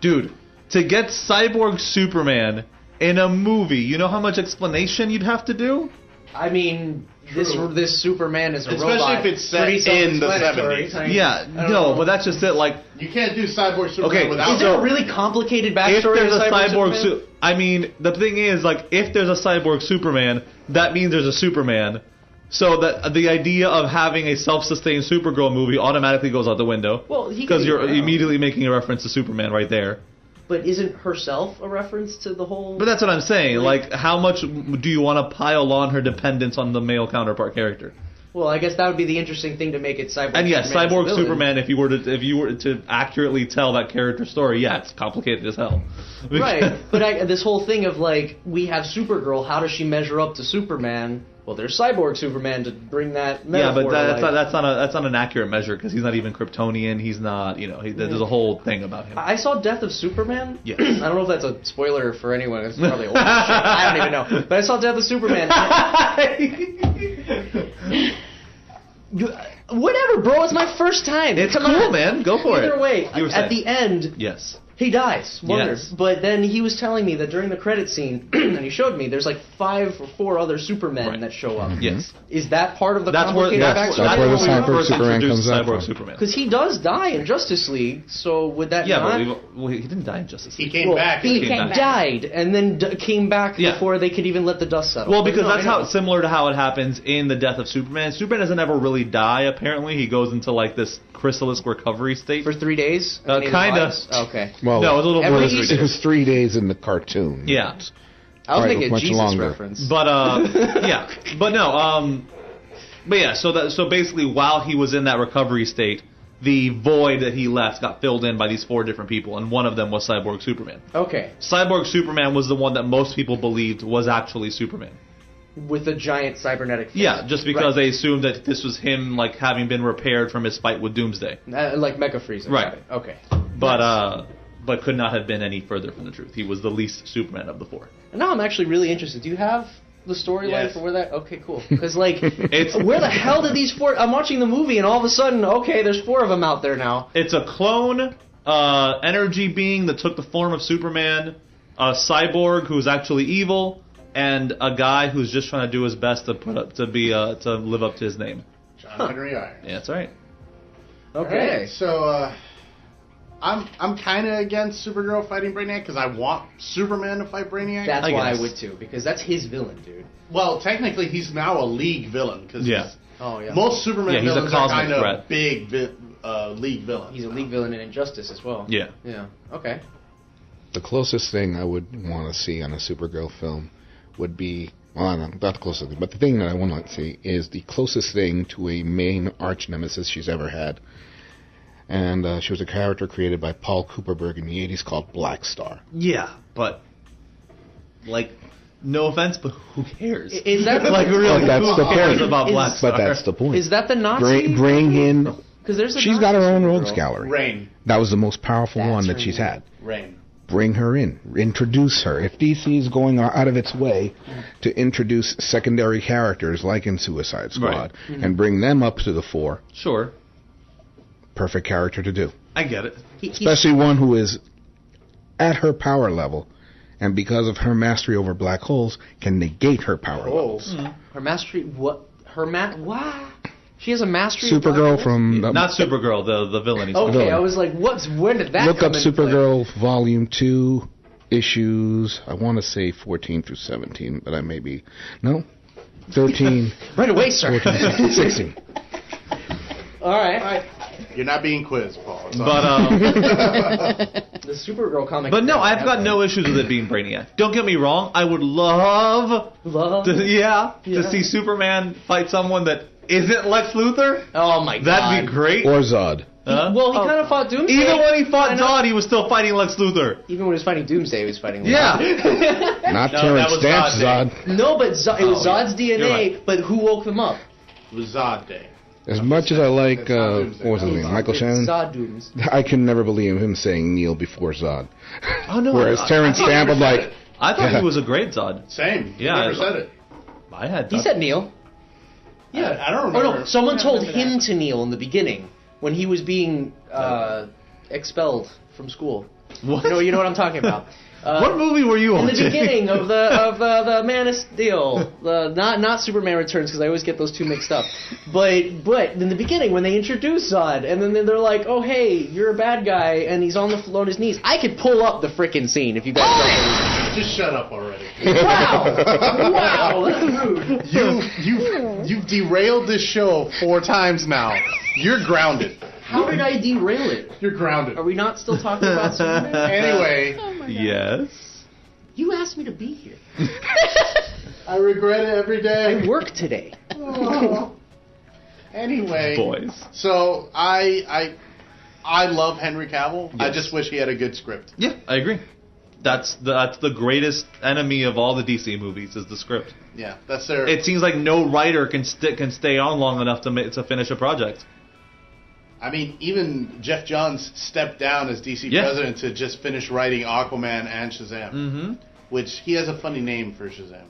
Dude, to get Cyborg Superman in a movie, you know how much explanation you'd have to do?
I mean, this Superman is a
especially
robot.
if it's set in the 70s.
Yeah, no, but that's just it. Like,
you can't do Cyborg Superman without.
Is there a really complicated backstory?
If there's a cyborg,
Superman?
I mean, the thing is, like, if there's a cyborg Superman, that means there's a Superman. So that the idea of having a self-sustained Supergirl movie automatically goes out the window.
Well,
because you're immediately making a reference to Superman right there.
But isn't herself a reference to the whole...
But that's what I'm saying. Like, how much do you want to pile on her dependence on the male counterpart character?
Well, I guess that would be the interesting thing to make it Cyborg.
And yes,
Superman
Cyborg Superman. If you were to accurately tell that character story, yeah, it's complicated as hell.
Right. But this whole thing of like, we have Supergirl. How does she measure up to Superman? Well, there's Cyborg Superman to bring that metaphor.
Yeah, but that's not an accurate measure because he's not even Kryptonian. He's not, there's a whole thing about him.
I saw Death of Superman.
Yes.
I don't know if that's a spoiler for anyone. It's probably old shit. I don't even know. But I saw Death of Superman. Whatever, bro. It's my first time.
It's
Come
cool,
on.
man. Go for it.
Either way,
at
the end,
yes,
he dies. Wonder.
Yes.
But then he was telling me that during the credit scene, and he showed me, there's like 5 or 4 other Supermen that show up.
Yes.
Is that part of the
that's where
complicated
that's
backstory?
where the Cyborg Superman comes out
Cyborg
from.
Superman.
Because he does die in Justice League, so would that not...
Yeah, but he didn't die in Justice League.
He came back.
He
came back.
died, and then came back
Yeah.
before they could even let the dust settle.
Well, because
No,
that's
I know.
how similar to how it happens in the Death of Superman. Superman doesn't ever really die. Apparently, he goes into like this chrysalis recovery state
For 3 days? And he
kinda.
lives? Okay.
Well,
No, it was a little more than 3
it
days.
was 3 days in the cartoon.
Yeah.
I was
Right,
making a
much
Jesus
longer.
reference.
But yeah, but no, but yeah. So basically, while he was in that recovery state, the void that he left got filled in by these 4 different people, and one of them was Cyborg Superman.
Okay.
Cyborg Superman was the one that most people believed was actually Superman.
With a giant cybernetic face.
Yeah, just because
Right.
they assumed that this was him, like having been repaired from his fight with Doomsday.
Like Mecha Freezer.
Right.
Got it. Okay.
But could not have been any further from the truth. He was the least Superman of the 4.
And now I'm actually really interested. Do you have the storyline
Yes.
for where that... Okay, cool. Because, like,
It's
where the hell did these 4... I'm watching the movie, and all of a sudden, okay, there's 4 of them out there now.
It's a clone energy being that took the form of Superman, a cyborg who's actually evil, and a guy who's just trying to do his best to live up to his name.
John Henry Irons.
Yeah, that's right.
Okay.
Alright, so I'm kind of against Supergirl fighting Brainiac because I want Superman to fight Brainiac.
That's
I
why
guess.
I would, too. Because that's his villain, dude.
Well, technically, he's now a League villain because
Yeah.
Oh, yeah.
most Superman
Yeah, he's a
villains are
cosmic
kind of
threat.
big League villains.
He's a League villain in Injustice as well.
Yeah.
Yeah. Okay.
The closest thing I would want to see on a Supergirl film would be, well, not the closest thing, but the thing that I want to see is the closest thing to a main arch nemesis she's ever had. And she was a character created by Paul Cooperberg in the 80s called Black Star.
Yeah, but like No offense, but who cares?
Is that the,
like really?
That's
who
the
cares
point.
about Black Star?
But that's the point.
is that the Nazi?
Bring in.
Because there's a
She's
Nazi
got her own
Supergirl.
rogues gallery.
Rain.
That was the most powerful
That's
one
her
that she's
name.
had.
Rain.
Bring her in. Introduce her. If DC is going out of its way to introduce secondary characters like in Suicide Squad and bring them up to the fore,
Sure,
perfect character to do.
I get it.
Especially one who is at her power level, and because of her mastery over black holes, can negate her power levels.
Her mastery. What? What? She has a mastery. of
Supergirl
black
from
Not Supergirl, the villain.
holes? Okay,
villain.
I was like, when did that
look
come
up
into play?
Supergirl Volume 2 issues. I want to say 14 through 17, but I may be 13,
Right away, sir.
14, 16.
All right.
You're not being quizzed, Paul. It's
But
The Supergirl comic.
but no, I've got no issues with it being Brainiac. Don't get me wrong. I would love to see Superman fight someone that isn't Lex Luthor.
Oh my god.
That'd be great.
Or Zod.
Huh?
Well, he kind of fought Doomsday.
Even when he fought
Kinda.
Zod, he was still fighting Lex Luthor.
Even when he was fighting Doomsday, he was fighting.
Yeah.
Not
No,
Terrence
that was
Stamp's
Zod.
Zod.
No, but it was
Oh,
Zod's
yeah. You're
DNA.
right.
But who woke them up?
It was Zod Day.
As much as I like,
It's not Doomsday.
what was his name, Michael
It's
Shannon?
Zod Dooms.
I can never believe him saying Neil before Zod.
Oh no.
Whereas Terrence
He
Stamp
never
was
said
like,
it.
I thought he was a great Zod.
Same. He
Yeah,
never
I-
said it.
I had.
He said Neil.
Yeah, I don't
Oh
remember.
no, someone
I
told
remember
him
that.
to kneel in the beginning when he was being expelled from school.
What?
You know what I'm talking about.
What movie were you
In
on?
the
Jay?
beginning of the Man of Steel, not Superman Returns, because I always get those two mixed up. But in the beginning when they introduce Zod, and then they're like, "Oh hey, you're a bad guy," and he's on the floor on his knees. I could pull up the frickin' scene if you guys don't believe
Just shut up already.
me. Wow, that's rude.
You've derailed this show 4 times now. You're grounded.
How did I derail it?
You're grounded.
Are we not still talking about Superman?
Anyway,
Yes.
You asked me to be here.
I regret it every day.
I work today.
Anyway,
Boys.
so I love Henry Cavill. I
Yes.
just wish he had a good script.
Yeah, I agree. That's the greatest enemy of all the DC movies is the script.
Yeah, that's their.
It seems like no writer can stay on long enough to finish a project.
I mean, even Jeff Johns stepped down as DC
Yeah.
president to just finish writing Aquaman and Shazam,
Mm-hmm.
which he has a funny name for Shazam.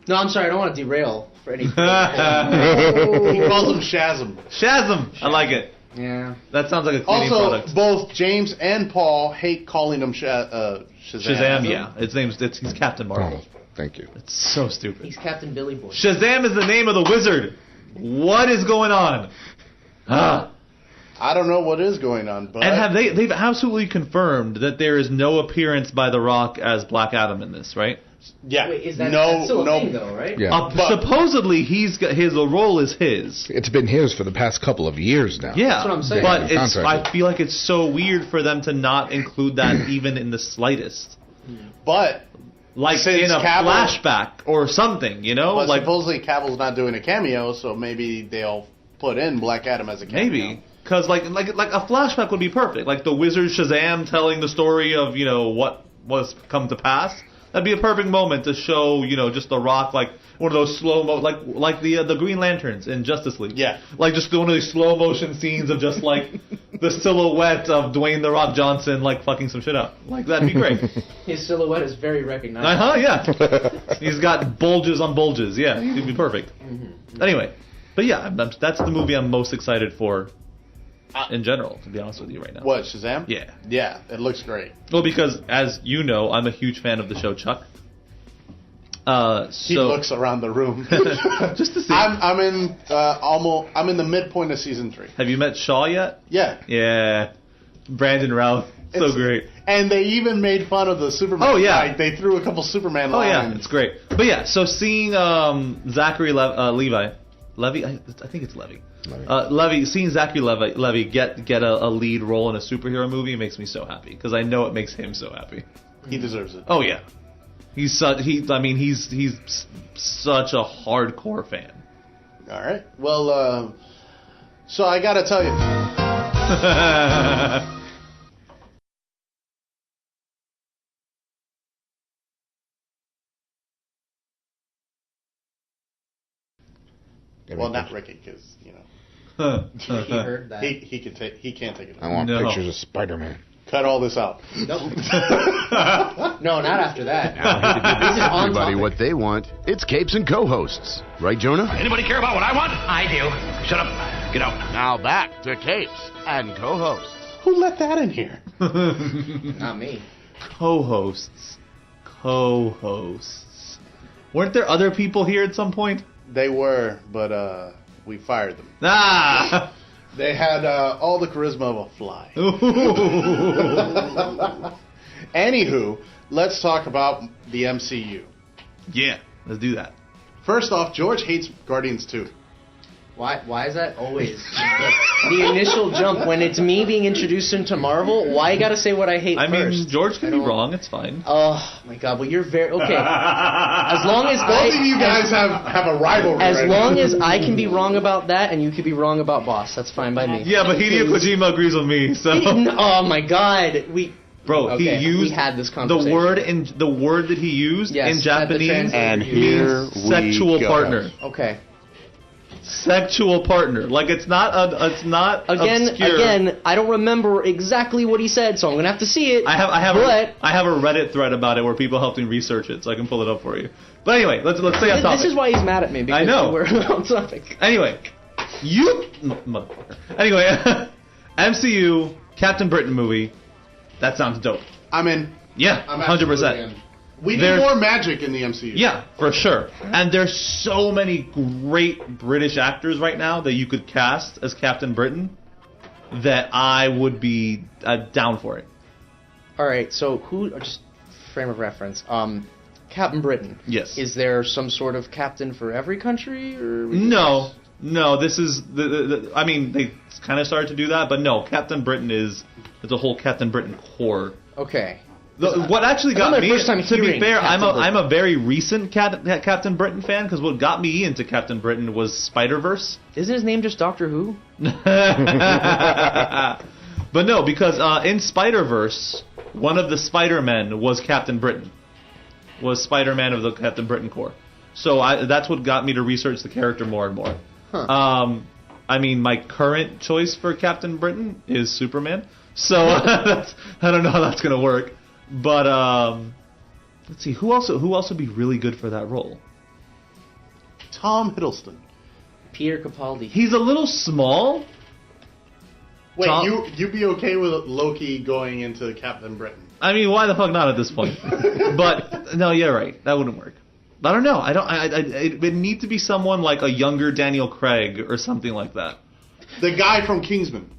No, I'm sorry. I don't want to derail for anything.
He calls him Shazam.
Shazam! I like it.
Yeah.
That sounds like a cleaning
Also,
product.
both James and Paul hate calling him Shazam.
Shazam, yeah. He's Captain Marvel.
oh, thank you.
It's so stupid.
He's Captain Billy Boy.
Shazam is the name of the wizard. What is going on? Ah.
I don't know what is going on, but
And they've absolutely confirmed that there is no appearance by The Rock as Black Adam in this, right?
yeah,
Wait, is that
no,
that's still a
no,
thing though, right?
Yeah.
But-
Supposedly the role is his.
It's been his for the past couple of years now.
Yeah,
That's what I'm saying.
But
Yeah,
it's
contracted.
I feel like it's so weird for them to not include that even in the slightest.
But
Like
Since
in a
Cavill-
flashback or something, you know?
but
Like
supposedly Cavill's not doing a cameo, so maybe they'll put in Black Adam as a cameo.
maybe. Because like a flashback would be perfect. Like the wizard Shazam telling the story of, what was come to pass. That'd be a perfect moment to show, just The Rock, like one of those slow mo, like the Green Lanterns in Justice League.
Yeah.
Like just one of these slow motion scenes of just like the silhouette of Dwayne The Rock Johnson like fucking some shit up. Like that'd be great.
His silhouette is very recognizable.
Yeah. He's got bulges on bulges. Yeah, it'd be perfect. Anyway, but yeah, that's the movie I'm most excited for in general, to be honest with you right now.
What, Shazam?
Yeah.
Yeah, it looks great.
Well, because as you know, I'm a huge fan of the show Chuck.
He looks around the room.
just to see.
I'm in I'm in the midpoint of season 3.
Have you met Shaw yet?
Yeah.
Yeah. Brandon Routh. So
It's-
great.
And they even made fun of the Superman.
Oh, yeah.
Like, they threw a couple Superman
Oh yeah,
lines.
it's great. But yeah, so seeing Zachary Levy, I think it's Levy. Seeing Zachary Levy get a lead role in a superhero movie makes me so happy because I know it makes him so happy.
He deserves it.
Oh yeah, he's such such a hardcore fan.
All right. Well, so I got to tell you. Well, not Ricky, because
He heard that.
he can't take it.
I want
No.
pictures of Spider-Man.
Cut all this out.
Nope. No, not after that.
Now, here to give
This is on
everybody
topic.
what they want, it's Capes and co-hosts. Right, Jonah?
Anybody care about what I want? I do. Shut up. Get out.
Now back to Capes and co-hosts.
Who let that in here?
Not me.
Co-hosts. Weren't there other people here at some point?
They were, but we fired them.
Ah!
They had all the charisma of a fly. Anywho, let's talk about the MCU.
Yeah, let's do that.
First off, George hates Guardians 2.
Why is that always the initial jump when it's me being introduced into Marvel? Why you gotta say what I hate
I
first?
mean, George can
I
be
don't-
wrong. It's fine.
Oh my god, well you're very okay. As long as
Both of you guys have a rivalry.
as
right
long
now.
as I can be wrong about that and you can be wrong about Boss, that's fine by me.
Yeah, but Hideo Kojima agrees with me. So,
Oh my god,
bro,
Okay,
he used
we had this conversation.
the word that he used
Yes,
in
at the
Japanese
translation.
And here
means
we
sexual
go.
partner.
Okay.
Sexual partner. Like it's not obscure.
Again, I don't remember exactly what he said, so I'm gonna have to see it.
I have
But
I have a Reddit thread about it where people helped me research it, so I can pull it up for you. But anyway, let's stay on topic.
this is why he's mad at me because
I know.
we're on topic.
Anyway, motherfucker. Anyway, MCU Captain Britain movie. That sounds dope.
I'm in.
Yeah,
I'm
100%.
We need
There's-
more magic in the MCU.
Yeah, for sure. And there's so many great British actors right now that you could cast as Captain Britain that I would be down for it.
All right, so just frame of reference. Captain Britain.
Yes.
Is there some sort of captain for every country, or
No, this is I mean, they kind of started to do that, but no, Captain Britain is a whole Captain Britain core.
Okay.
What actually got
my
me,
first time
to be
hearing
fair,
Captain
I'm a very recent Captain Britain fan, because what got me into Captain Britain was Spider-Verse.
Isn't his name just Doctor Who?
But no, because in Spider-Verse, one of the Spider-Men was Captain Britain. Was Spider-Man of the Captain Britain Corps. So that's what got me to research the character more and more.
Huh.
I mean, my current choice for Captain Britain is Superman. So I don't know how that's going to work. But let's see, who else would be really good for that role?
Tom Hiddleston.
Peter Capaldi.
He's a little small.
Wait,
Tom-
you'd be okay with Loki going into Captain Britain?
I mean, why the fuck not at this point? But no, you're right. That wouldn't work. I don't know. It would need to be someone like a younger Daniel Craig or something like that.
The guy from Kingsman.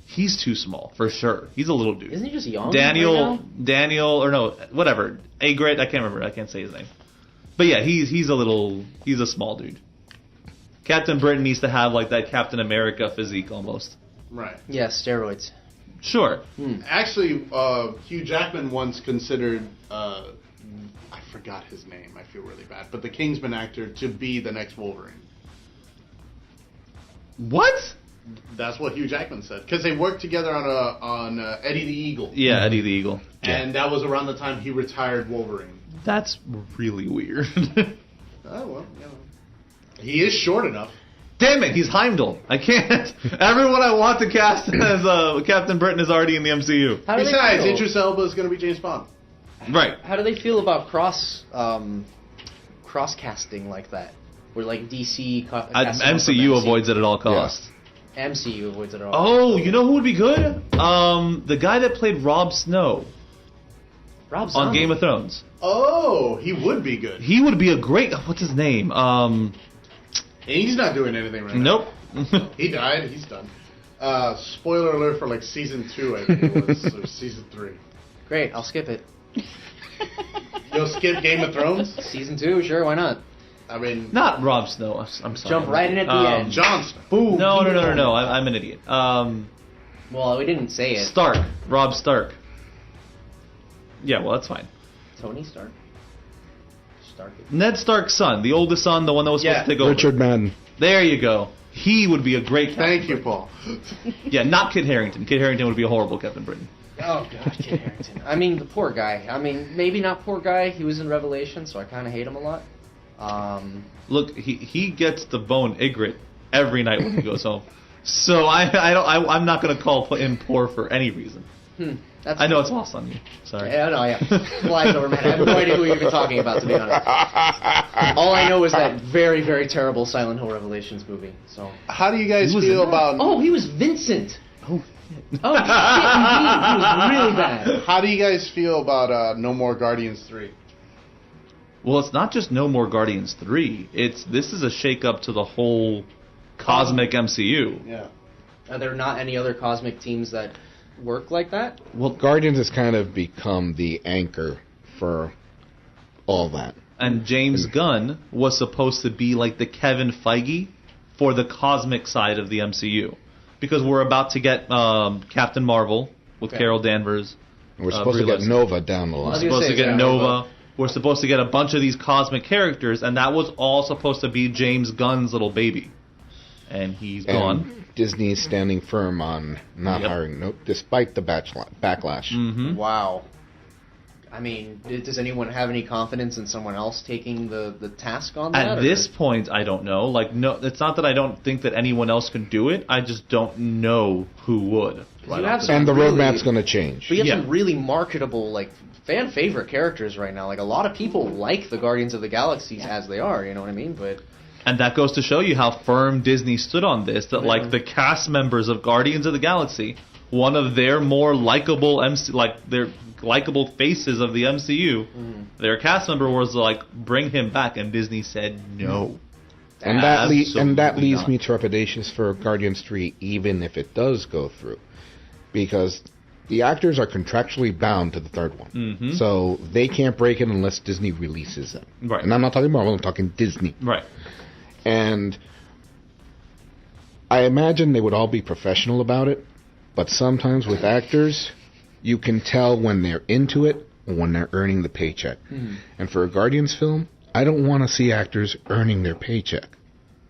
He's too small for sure. He's a little dude.
Isn't he just young?
Daniel,
right
or no, whatever. Agret, I can't remember. I can't say his name. But yeah, he's a small dude. Captain Britain needs to have like that Captain America physique almost.
Right.
now? Yeah, steroids.
Sure.
Actually, Hugh Jackman once considered, I forgot his name, I feel really bad, but the Kingsman actor to be the next Wolverine.
What?
That's what Hugh Jackman said. Because they worked together on Eddie the Eagle.
Yeah, Eddie the Eagle.
And that was around the time he retired Wolverine.
That's really weird.
Oh, well, you know. He is short enough.
Damn it, he's Heimdall. I can't. Everyone I want to cast as Captain Britain is already in the MCU.
How do
Besides,
they feel?
Idris Elba is going to be James Bond.
Right.
How do they feel about cross casting like that? Where like DC
MCU avoids it at all costs.
MCU avoids it all.
Oh, you know who would be good? The guy that played Rob Snow
Rob
on
Zombie.
Game of Thrones.
Oh, he would be good.
He would be a great. What's his name?
He's not doing anything right
Nope.
now. He died. He's done. Spoiler alert for like season 2, I think it was, or season 3.
Great, I'll skip it.
You'll skip Game of Thrones?
Season 2, sure, why not?
I mean,
Not Rob Snow. I'm sorry.
Jump right in at the end.
Jon Snow.
Boom.
No. I'm an idiot.
Well, we didn't say it.
Stark. Rob Stark. Yeah, well, that's fine.
Tony Stark? Stark.
Ned Stark's son, the oldest son, the one that was supposed to take over.
Richard Madden.
There you go. He would be a great Captain
Thank you,
Britain.
Paul.
Yeah, not Kit Harington. Kit Harington would be a horrible Captain Britain.
Oh, God, Kit Harington. I mean, the poor guy. I mean, maybe not poor guy. He was in Revelation, so I kind of hate him a lot.
Look, he gets the bone Ygritte every night when he goes home. So I'm not going to call him poor for any reason. I know it's lost on you. Sorry.
Yeah, no, yeah. Flies over, man. I have no idea who you've been talking about, to be honest. All I know is that very, very terrible Silent Hill Revelations movie. So.
How do you guys feel about...
Oh, he was Vincent. Oh, shit, indeed. He was really bad.
How do you guys feel about No More Guardians 3?
Well, it's not just No More Guardians 3. This is a shake-up to the whole cosmic MCU.
Yeah.
Are there not any other cosmic teams that work like that?
Well, Guardians has kind of become the anchor for all that.
And James Gunn was supposed to be like the Kevin Feige for the cosmic side of the MCU. Because we're about to get Captain Marvel with Carol Danvers.
And we're supposed to get Nova down the line.
We're supposed to get Nova. We're supposed to get a bunch of these cosmic characters, and that was all supposed to be James Gunn's little baby. And he's gone.
Disney's standing firm on not hiring, despite the backlash.
Mm-hmm.
Wow. I mean, does anyone have any confidence in someone else taking the task on that?
At this point, I don't know. Like, no, it's not that I don't think that anyone else can do it. I just don't know who would.
And the roadmap's going to change.
But you have some really marketable, like, fan favorite characters right now. Like, a lot of people like the Guardians of the Galaxy as they are. You know what I mean?
And that goes to show you how firm Disney stood on this. That like the cast members of Guardians of the Galaxy, one of their more likable their likable faces of the MCU, their cast member was like, bring him back, and Disney said no.
And that leaves me trepidatious for Guardians 3, even if it does go through, because the actors are contractually bound to the third one, so they can't break it unless Disney releases them.
Right.
And I'm not talking Marvel; I'm talking Disney.
Right.
And I imagine they would all be professional about it, but sometimes with actors, you can tell when they're into it or when they're earning the paycheck. And for a Guardians film, I don't want to see actors earning their paycheck.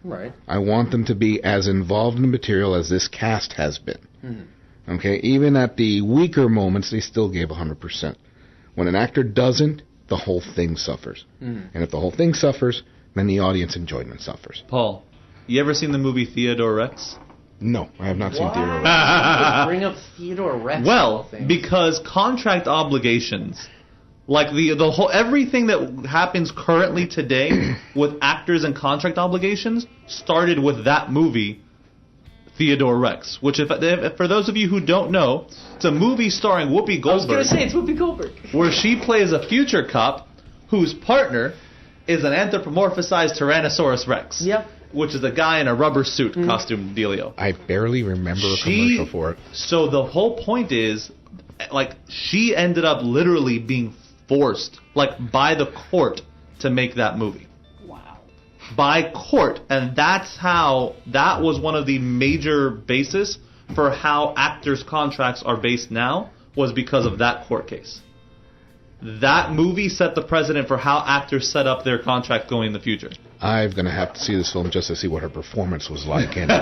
Right.
I want them to be as involved in the material as this cast has been. Okay? Even at the weaker moments, they still gave 100%. When an actor doesn't, the whole thing suffers. And if the whole thing suffers, then the audience enjoyment suffers.
Paul, you ever seen the movie Theodore Rex?
No, I have not seen Theodore Rex.
Bring up Theodore Rex.
Well, because contract obligations, like the whole everything that happens currently today with actors and contract obligations, started with that movie, Theodore Rex. Which, if for those of you who don't know, it's a movie starring Whoopi Goldberg.
I was going to say it's Whoopi Goldberg,
where she plays a future cop whose partner is an anthropomorphized Tyrannosaurus Rex.
Yep.
Which is a guy in a rubber suit costume dealio.
I barely remember a commercial for it.
So the whole point is, like, she ended up literally being forced, like, by the court to make that movie.
Wow.
By court. And that was one of the major bases for how actors' contracts are based now, was because of that court case. That movie set the precedent for how actors set up their contract going in the future.
I'm going to have to see this film just to see what her performance was like in it.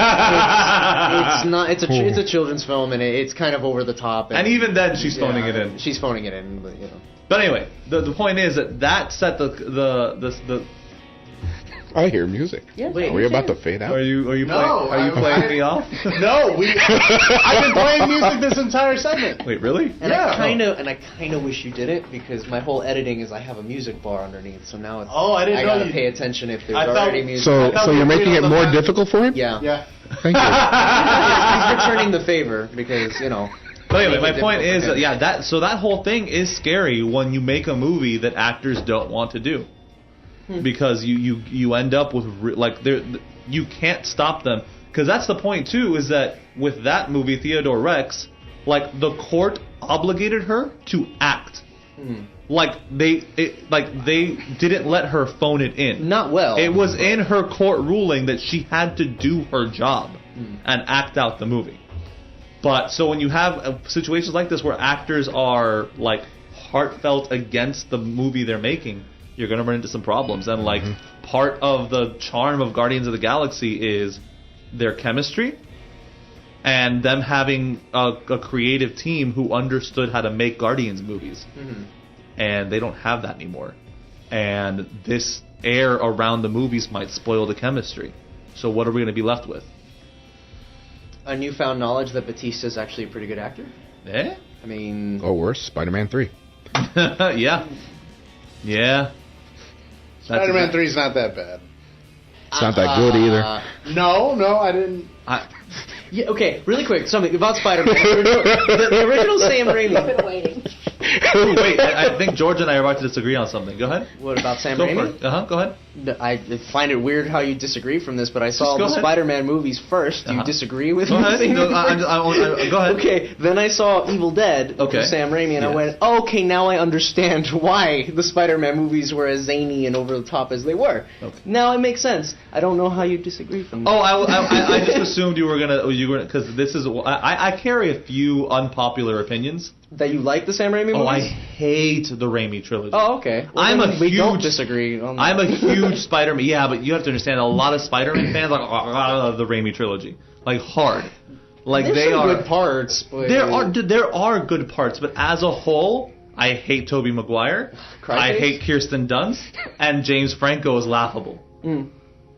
It's a children's film, and it's kind of over the top.
And even then, she's phoning it in.
She's phoning it in, but you know.
But anyway, the point is that set the
I hear music.
Yeah.
Are we about to fade out?
Are you playing me off?
No, I've been playing music this entire segment.
Wait, really?
And I kind of wish you didn't, because my whole editing is I have a music bar underneath, so now it's
I
gotta pay attention if there's already music.
So you're making it more difficult for him?
Yeah.
Thank you.
He's returning the favor because, you know.
But anyway, my point is that whole thing is scary when you make a movie that actors don't want to do. Because you end up with you can't stop them, because that's the point too, is that with that movie Theodore Rex, like, the court obligated her to act. Like they didn't let her phone it in.
Not well.
It was in her court ruling that she had to do her job and act out the movie. But so when you have situations like this where actors are like heartfelt against the movie they're making, you're going to run into some problems. And like part of the charm of Guardians of the Galaxy is their chemistry and them having a creative team who understood how to make Guardians movies. And they don't have that anymore. And this air around the movies might spoil the chemistry. So what are we going to be left with?
A newfound knowledge that Batista's actually a pretty good actor.
Eh?
I mean...
Or worse, Spider-Man 3.
Yeah. Yeah.
Spider-Man 3 is not that bad.
It's not that good either.
No, I didn't.
Yeah, okay, really quick, something about Spider-Man. the original Sam Raimi.
I've been waiting.
Wait, I think George and I are about to disagree on something. Go ahead.
What about Sam
Go
Raimi?
for it. Go ahead.
I find it weird how you disagree from this, but I saw
Just go
the
ahead.
Spider-Man movies first. Do you disagree with
Go
me?
ahead. No, go ahead.
Okay, then I saw Evil Dead
Okay.
with Sam Raimi, and I
Yes.
went, okay, now I understand why the Spider-Man movies were as zany and over the top as they were.
Okay.
Now it makes sense. I don't know how you disagree from that.
Oh, I just assumed you were gonna because this is I carry a few unpopular opinions.
That you like the Sam Raimi movies?
Oh, I hate the Raimi trilogy.
Oh, okay. Well,
I'm
then
a
we
huge.
don't disagree. On that.
I'm a huge Spider-Man. Yeah, but you have to understand a lot of Spider-Man fans like the Raimi trilogy, like hard, like
There's
they
some
are.
good parts, but
There are good parts, but as a whole, I hate Tobey Maguire. I hate Kirsten Dunst, and James Franco is laughable.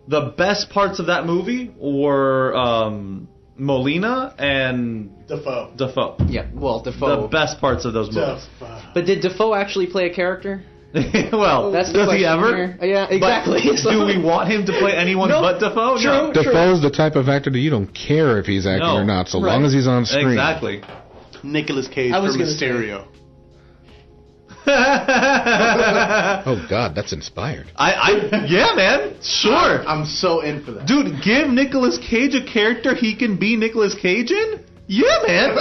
The best parts of that movie were Molina and Defoe.
Yeah, well, Defoe.
The best parts of those movies.
But did Defoe actually play a character?
Well,
That's the
does he
question
ever?
here. Yeah, exactly.
But do we want him to play anyone but Defoe? No.
Defoe's the type of actor that you don't care if he's acting or not, so long as he's on screen.
Exactly.
Nicolas Cage
I was
for
gonna
Mysterio.
Oh God, that's inspired.
Yeah, man, sure.
I'm so in for that.
Dude, give Nicolas Cage a character he can be Nicolas Cage in? Yeah, man.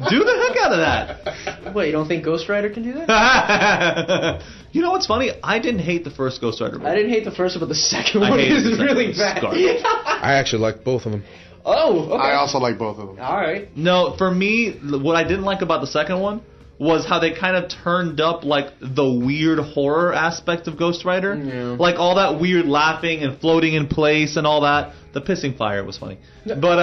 Do the heck out of that.
What, you don't think Ghost Rider can do that?
You know what's funny? I didn't hate the first Ghost Rider movie.
I didn't hate the first one, but the second
I
one
hated
is
the second
really
one.
bad.
Garbage.
I actually like both of them.
Oh, okay.
I also like both of them.
All right.
No, for me, what I didn't like about the second one was how they kind of turned up like the weird horror aspect of Ghost Rider.
Yeah.
Like all that weird laughing and floating in place and all that. The pissing fire was funny. But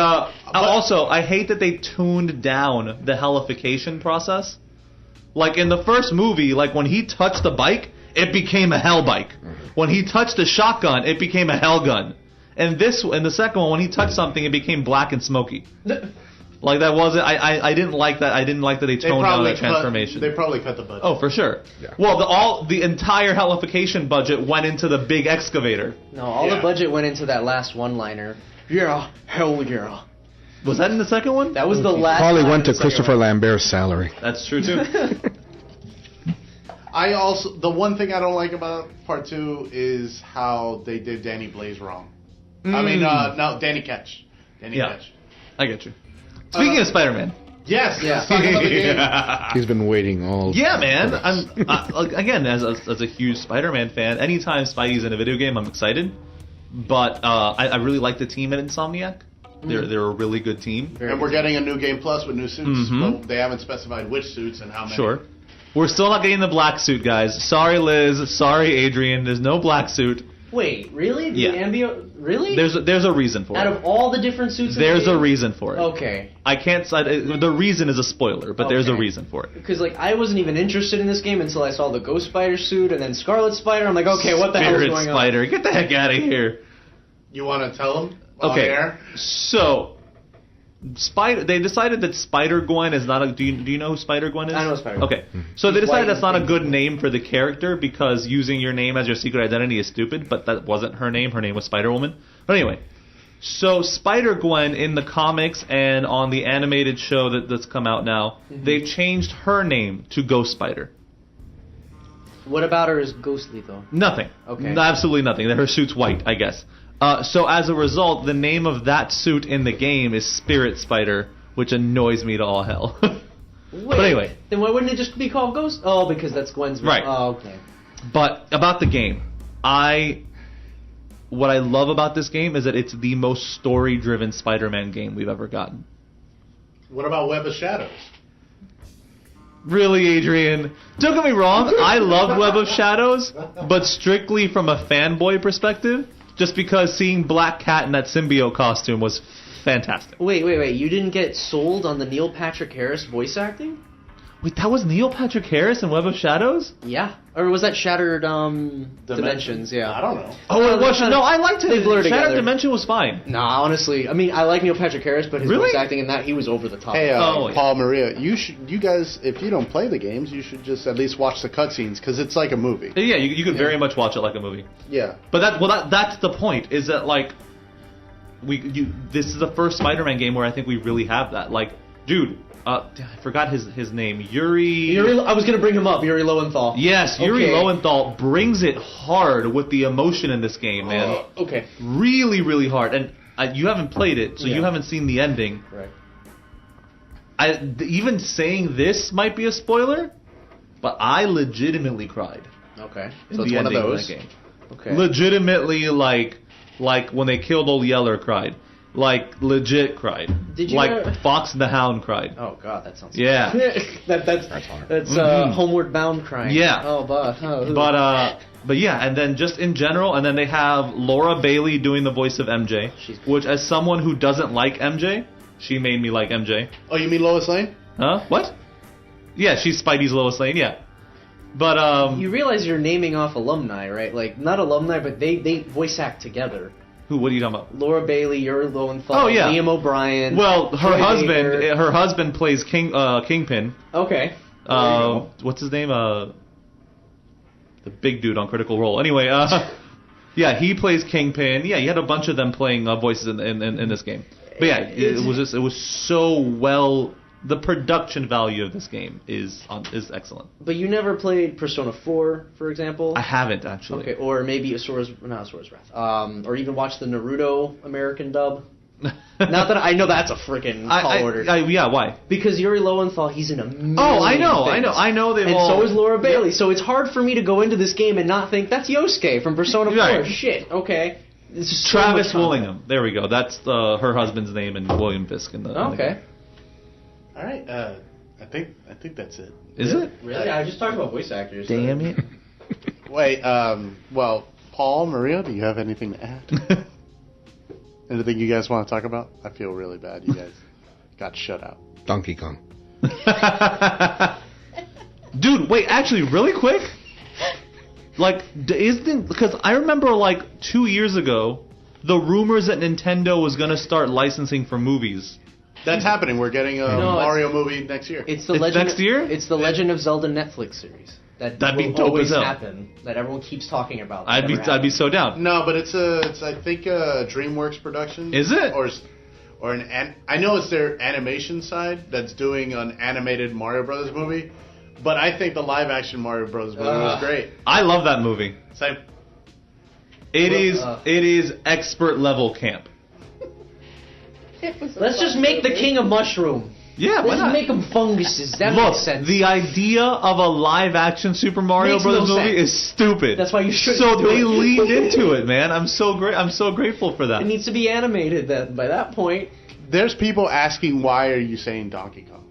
also, I hate that they tuned down the hellification process. Like in the first movie, like when he touched the bike, it became a hell bike. When he touched the shotgun, it became a hell gun. And in the second one, when he touched something, it became black and smoky. Like that wasn't. I didn't like that. I didn't like that they toned down that transformation.
They probably cut the budget.
Oh, for sure.
Yeah.
Well, the entire hellification budget went into the big excavator.
No, all the budget went into that last one-liner. Yeah, hell yeah.
Was that in the second one?
That was the last.
Probably
line
went
of
to
the second
Christopher
one.
Lambert's salary.
That's true too.
The one thing I don't like about part 2 is how they did Danny Blaze wrong. I mean, no, Danny Ketch. Danny Ketch.
I get you. Speaking of Spider-Man.
Yes. Let's talk about the game.
He's been waiting all.
Yeah, man. Again, as a huge Spider-Man fan, anytime Spidey's in a video game, I'm excited. But I really like the team at Insomniac. They're a really good team.
And we're getting a new game plus with new suits.
Mm-hmm.
But they haven't specified which suits and how many.
Sure. We're still not getting the black suit, guys. Sorry, Liz. Sorry, Adrian. There's no black suit.
Wait, really? The
Yeah.
ambient? Really?
There's a reason for
Out
it.
of all the different suits.
There's
in the
a
game?
reason for it.
Okay.
I can't. The reason is a spoiler, but there's a
Okay.
reason for it.
Because like I wasn't even interested in this game until I saw the Ghost Spider suit and then Scarlet Spider. I'm like, okay, what the hell is
Spirit
going
Spider, get the heck out of here.
You want to tell them?
Okay. So, they decided that Spider-Gwen is not a... Do you know who Spider-Gwen is?
I know Spider-Gwen.
Okay. So they
She's
decided
white
that's not a
and
good
pink.
name for the character because using your name as your secret identity is stupid, but that wasn't her name. Her name was Spider-Woman. But anyway, so Spider-Gwen in the comics and on the animated show that's come out now, they've changed her name to Ghost Spider.
What about her is ghostly though?
Nothing.
Okay.
Absolutely nothing. Her suit's white, I guess. So as a result, the name of that suit in the game is Spirit Spider, which annoys me to all hell.
Wait,
But anyway.
then why wouldn't it just be called Ghost? Oh, because that's Gwen's.
Right.
Oh, okay.
But about the game, what I love about this game is that it's the most story-driven Spider-Man game we've ever gotten.
What about Web of Shadows?
Really, Adrian? Don't get me wrong, I love Web of Shadows, but strictly from a fanboy perspective, just because seeing Black Cat in that symbiote costume was fantastic.
Wait. You didn't get sold on the Neil Patrick Harris voice acting?
Wait, that was Neil Patrick Harris in Web of Shadows?
Yeah. Or was that Shattered Dimensions? Yeah.
I don't know.
Oh, it was. No, I liked it.
They blurred
Shattered
together.
Dimension was fine.
Nah, honestly, I mean, I like Neil Patrick Harris, but his
Really?
voice acting in that, he was over the top.
Hey,
Oh,
Paul, Maria, you guys, if you don't play the games, you should just at least watch the cutscenes because it's like a movie.
Yeah, you could very much watch it like a movie.
Yeah.
But that's the point. Is that like this is the first Spider-Man game where I think we really have that. Like, dude, I forgot his name. Yuri.
I was gonna bring him up. Yuri Lowenthal.
Yes, Yuri
Okay.
Lowenthal brings it hard with the emotion in this game, man.
Okay.
Really, really hard. And you haven't played it, so
Yeah.
you haven't seen the ending.
Right.
Even saying this might be a spoiler, but I legitimately cried.
Okay.
in
So it's
the
one of
ending
those.
that game.
Okay.
Legitimately, like when they killed Old Yeller, cried. Like legit cried.
Did you
like
ever-
Fox and the Hound cried.
Oh God, that sounds.
Yeah.
that's
hard.
That's Homeward Bound crying.
Yeah.
Oh,
But yeah, and then just in general, and then they have Laura Bailey doing the voice of MJ, which as someone who doesn't like MJ, she made me like MJ.
Oh, you mean Lois Lane?
Huh? What? Yeah, she's Spidey's Lois Lane. Yeah. But
you realize you're naming off alumni, right? Like not alumni, but they voice act together.
who? What are you talking about?
Laura Bailey, Yuri Lowenthal,
Oh, yeah.
Liam O'Brien.
Well,
Troy Baker.
her husband plays Kingpin.
Okay.
What's his name? The big dude on Critical Role. Anyway, yeah, he plays Kingpin. Yeah, you had a bunch of them playing voices in this game. But yeah, it was so well. The production value of this game is excellent.
But you never played Persona 4, for example?
I haven't actually.
Okay, or maybe Asura's Wrath. Or even watch the Naruto American dub. Not that I know that's a freaking tall order.
Yeah, why?
Because Yuri Lowenthal, he's in a million
I
things.
know.
And so is Laura Bailey. So it's hard for me to go into this game and not think that's Yosuke from Persona 4.
Right.
Shit. Okay. It's just so
Travis
much content.
Willingham. There we go. That's her husband's name and William Fisk in the. in the
Okay.
game.
All right. I think that's it.
Is it?
Really? I just talked about voice actors.
Damn it.
Wait. Well, Paul, Maria, do you have anything to add? Anything you guys want to talk about? I feel really bad. You guys got shut out.
Donkey Kong.
Dude, wait, actually, really quick? Like, because I remember like 2 years ago, the rumors that Nintendo was going to start licensing for movies.
That's happening. We're getting a Mario movie next year.
It's the
It's
Legend
next year?
It's the Legend of Zelda Netflix series. That'd
be
will
dope
always
as hell.
happen. That everyone keeps talking about.
I'd be so down.
No, but it's I think a DreamWorks production.
Is it?
Or I know it's their animation side that's doing an animated Mario Brothers movie, but I think the live action Mario Brothers movie was great.
I love that movie.
Same.
It is expert level camp.
Let's just make the King a mushroom.
Yeah, why
Let's
not?
make them funguses. That
Look,
makes sense.
the idea of a live action Super Mario
Makes no
Bros. Movie
sense.
is stupid.
That's why you shouldn't
So
do
they
it.
leaned into it, man. I'm so grateful for that.
It needs to be animated. Then by that point,
There's people asking why are you saying Donkey Kong?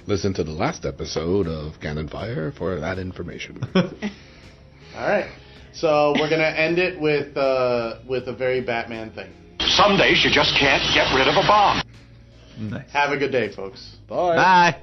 Listen to the last episode of CanonFire for that information.
All right. So we're gonna end it with a very Batman thing.
Some days you just can't get rid of a bomb.
Nice.
Have a good day, folks.
Bye.
Bye.